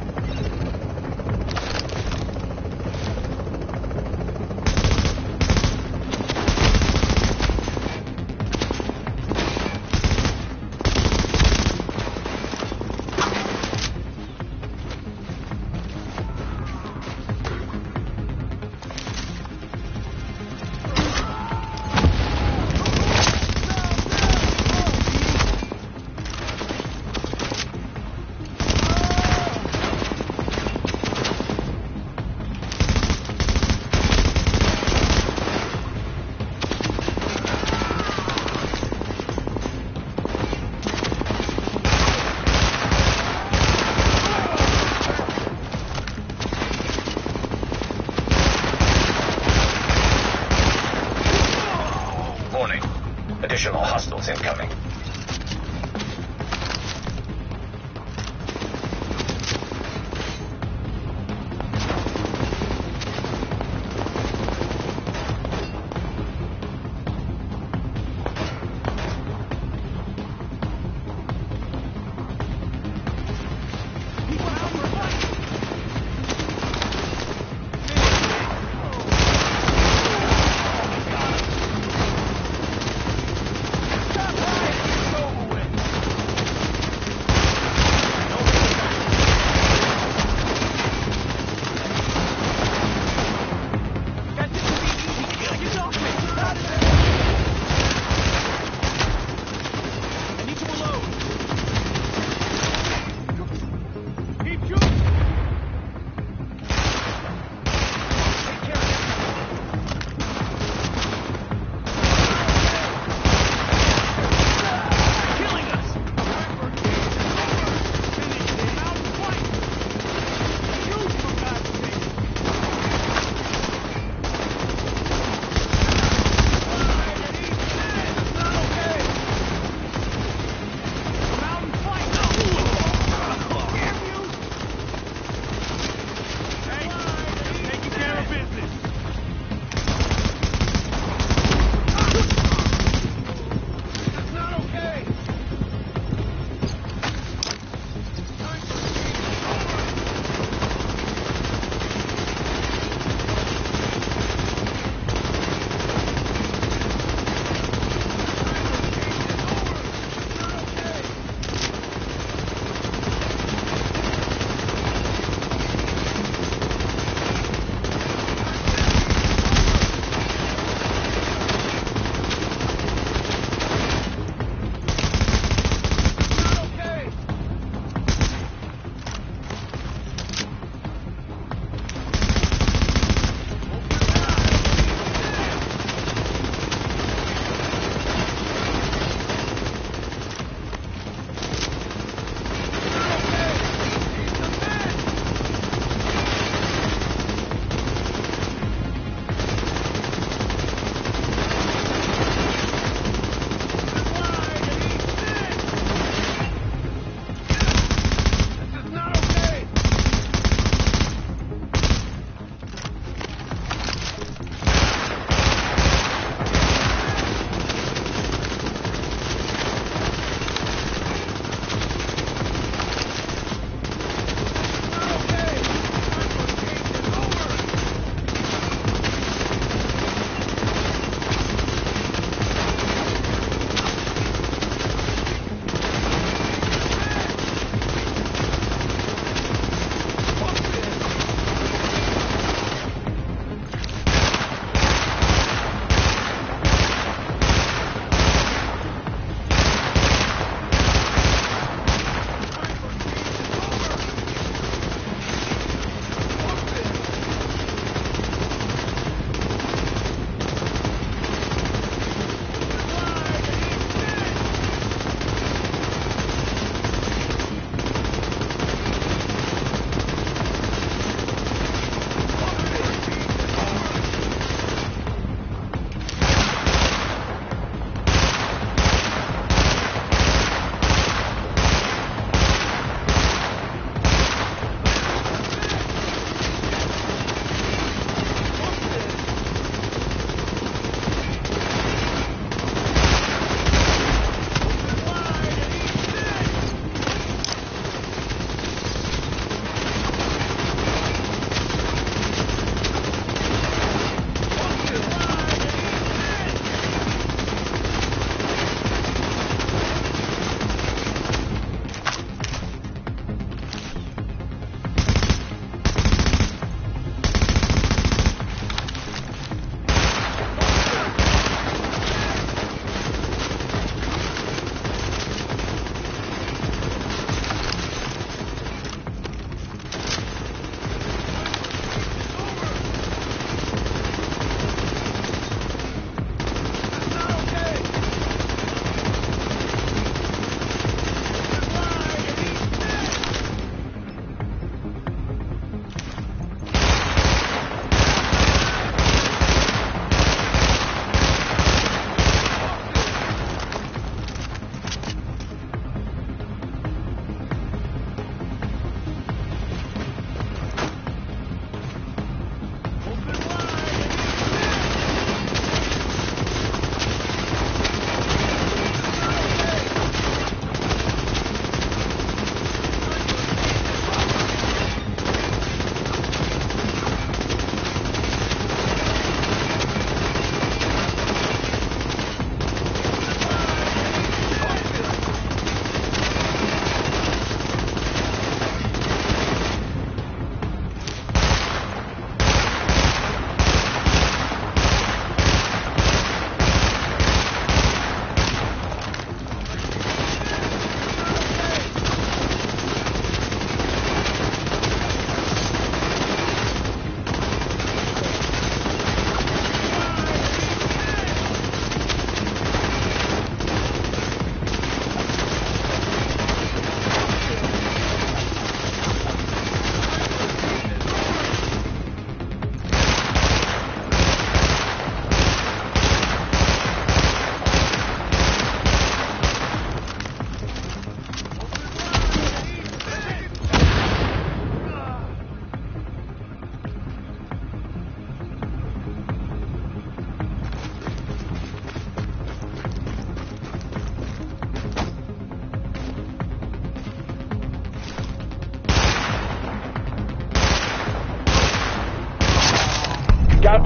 Additional hostiles incoming.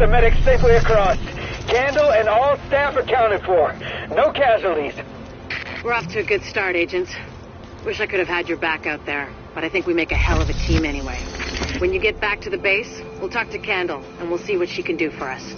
the medics safely across. Candle and all staff accounted for. No casualties. We're off to a good start, agents. Wish I could have had your back out there, but I think we make a hell of a team anyway. When you get back to the base, we'll talk to Candle, and we'll see what she can do for us.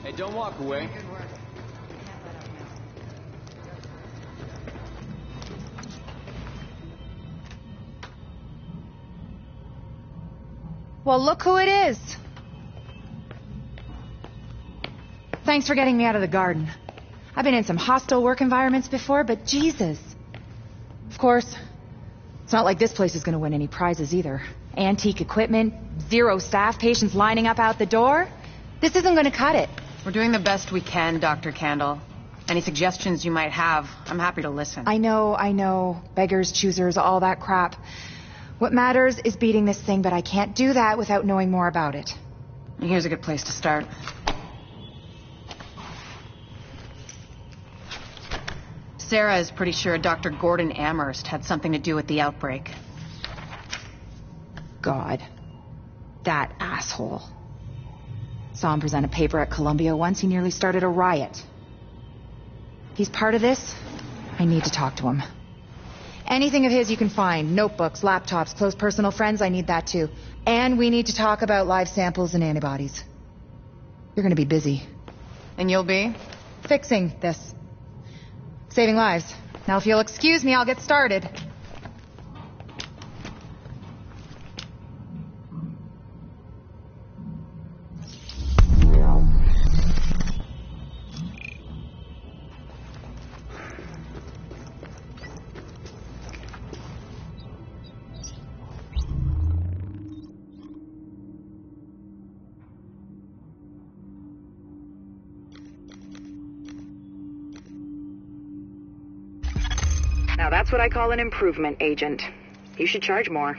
Hey, don't walk away. Good work. Well, look who it is. Thanks for getting me out of the garden. I've been in some hostile work environments before, but Jesus. Of course, it's not like this place is going to win any prizes either. Antique equipment, 0 staff, patients lining up out the door. This isn't going to cut it. We're doing the best we can, Dr. Candle. Any suggestions you might have, I'm happy to listen. I know. Beggars, choosers, all that crap. What matters is beating this thing, but I can't do that without knowing more about it. Here's a good place to start. Sarah is pretty sure Dr. Gordon Amherst had something to do with the outbreak. God. That asshole. Saw him present a paper at Columbia once. He nearly started a riot. If he's part of this, I need to talk to him. Anything of his you can find. Notebooks, laptops, close personal friends, I need that too. And we need to talk about live samples and antibodies. You're gonna be busy. And you'll be? Fixing this. Saving lives. Now if you'll excuse me, I'll get started. Now that's what I call an improvement, Agent. You should charge more.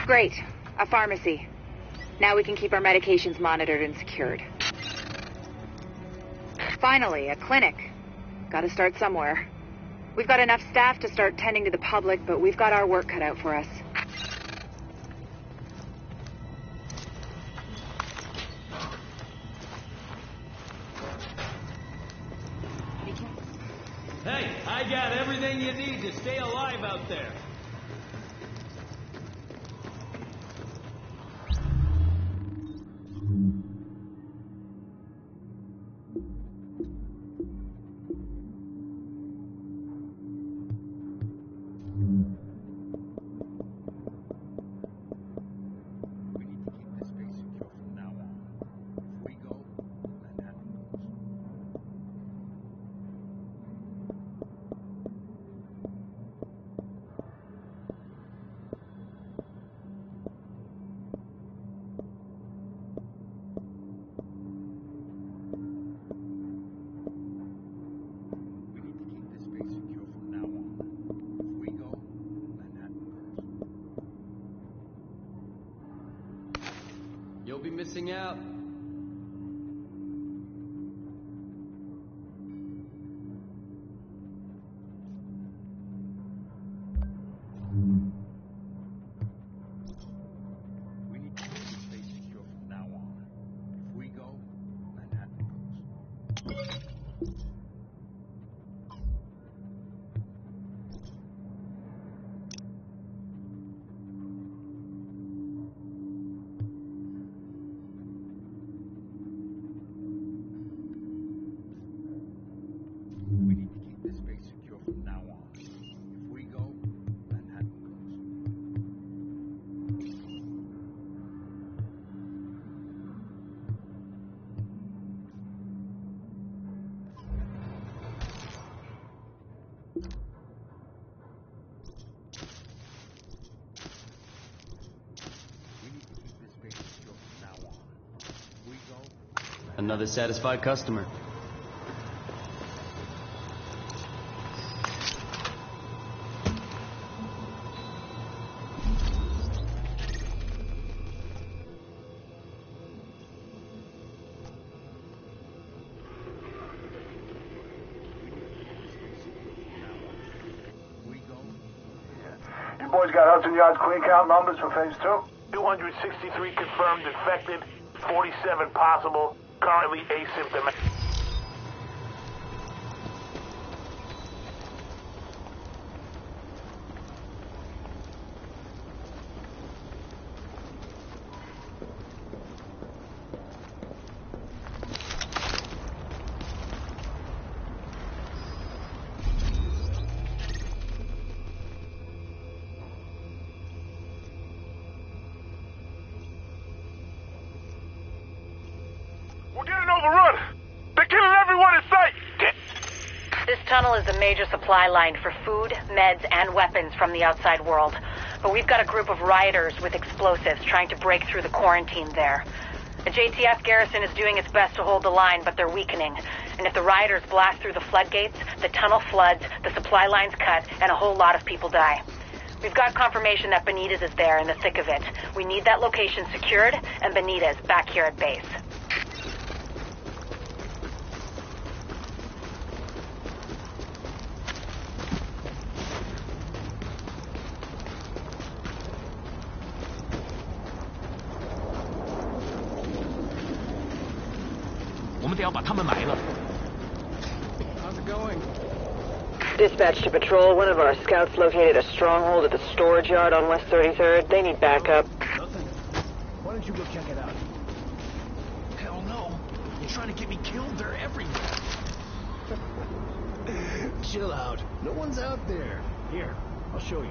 Great. A pharmacy. Now we can keep our medications monitored and secured. Finally, a clinic. Gotta start somewhere. We've got enough staff to start tending to the public, but we've got our work cut out for us. Hey, I got everything you need to stay alive out there. You'll be missing out. We need to keep this space secure from now on. If we go, Manhattan goes. Another satisfied customer. You boys got Hudson Yards clean count numbers for phase 2? 263 confirmed infected, 47 possible, currently asymptomatic. We're getting overrun! They're killing everyone in sight! This tunnel is the major supply line for food, meds, and weapons from the outside world. But we've got a group of rioters with explosives trying to break through the quarantine there. The JTF garrison is doing its best to hold the line, but they're weakening. And if the rioters blast through the floodgates, the tunnel floods, the supply line's cut, and a whole lot of people die. We've got confirmation that Benitez is there in the thick of it. We need that location secured, and Benitez back here at base. How's it going? Dispatch to patrol. One of our scouts located a stronghold at the storage yard on West 33rd. They need backup. Nothing. Why don't you go check it out? Hell no. You're trying to get me killed? They're everywhere. Chill out. No one's out there. Here, I'll show you.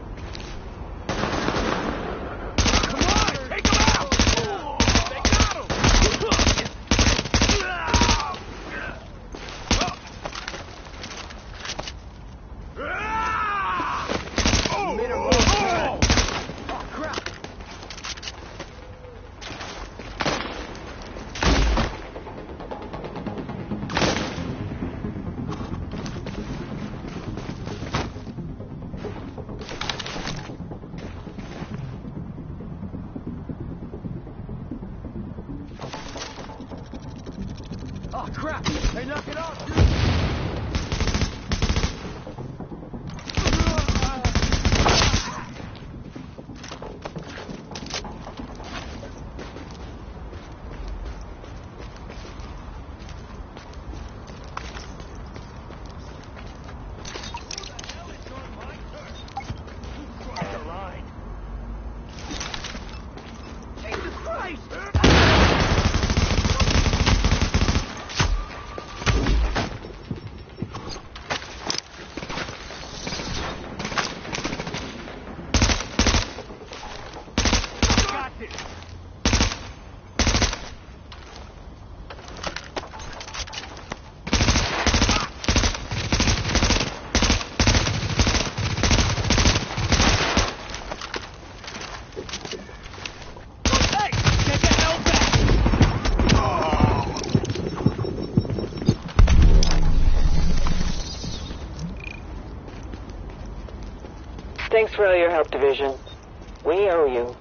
Oh, crap! Hey, knock it off, dude! Jesus Christ! Thanks for all your help, Division. We owe you.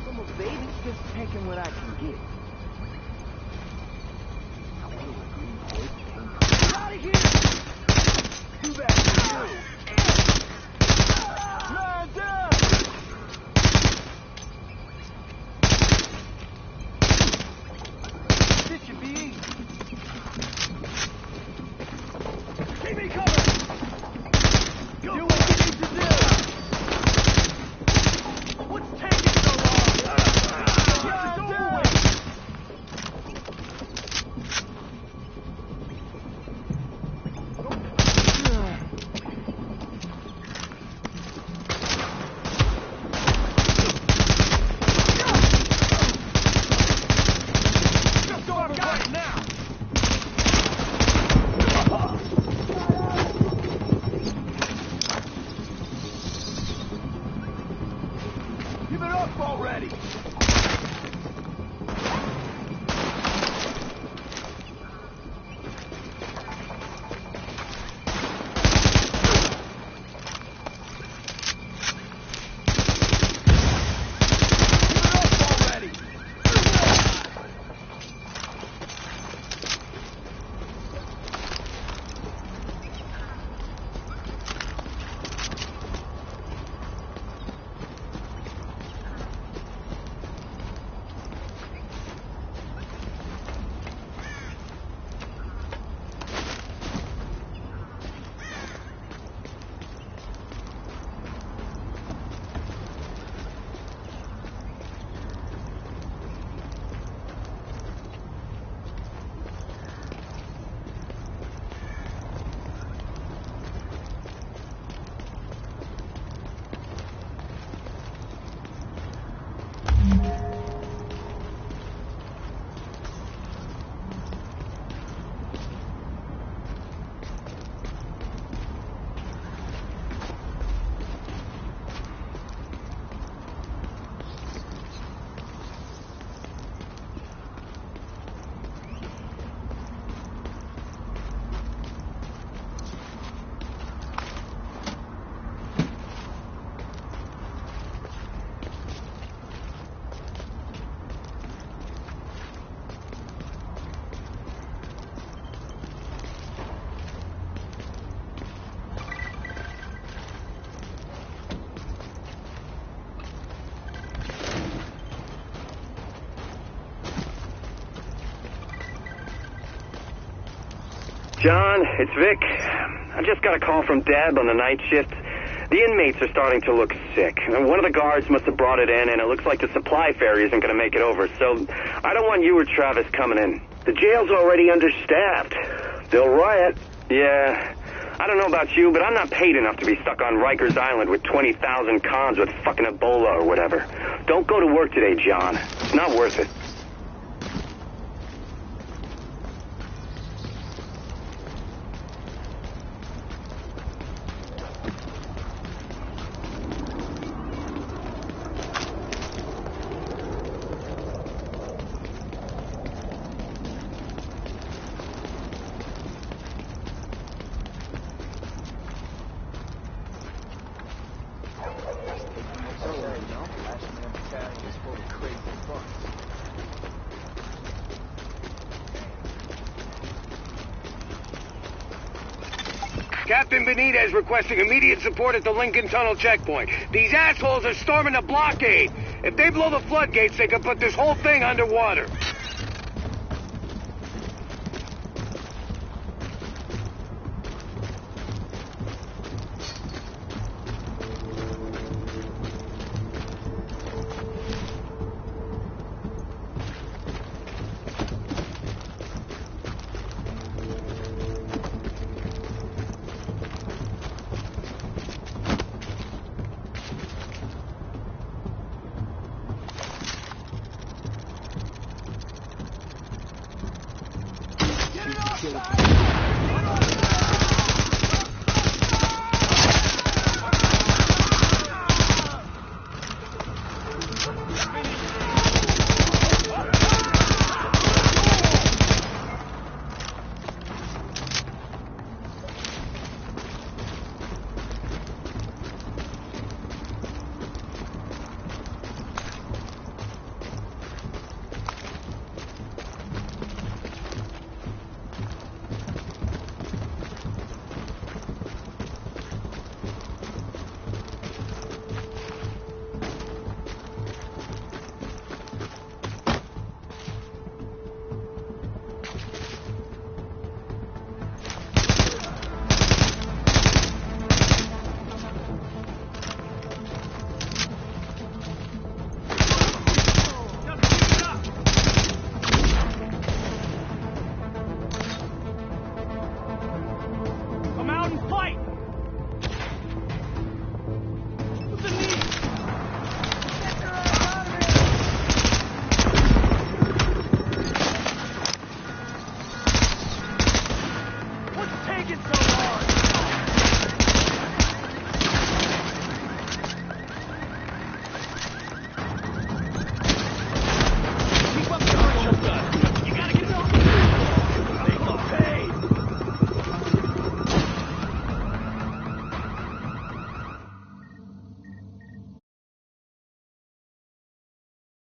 From a baby, just taking what I can get. Get out of here! Too bad for you. Stand down! This should be easy. Keep me covered! Do what you need to do! What's taking so long? Give it up already! John, it's Vic. I just got a call from Deb on the night shift. The inmates are starting to look sick. One of the guards must have brought it in, and it looks like the supply ferry isn't going to make it over, so I don't want you or Travis coming in. The jail's already understaffed. They'll riot. Yeah, I don't know about you, but I'm not paid enough to be stuck on Rikers Island with 20,000 cons with fucking Ebola or whatever. Don't go to work today, John. It's not worth it. Captain Benitez requesting immediate support at the Lincoln Tunnel checkpoint. These assholes are storming the blockade. If they blow the floodgates, they could put this whole thing underwater.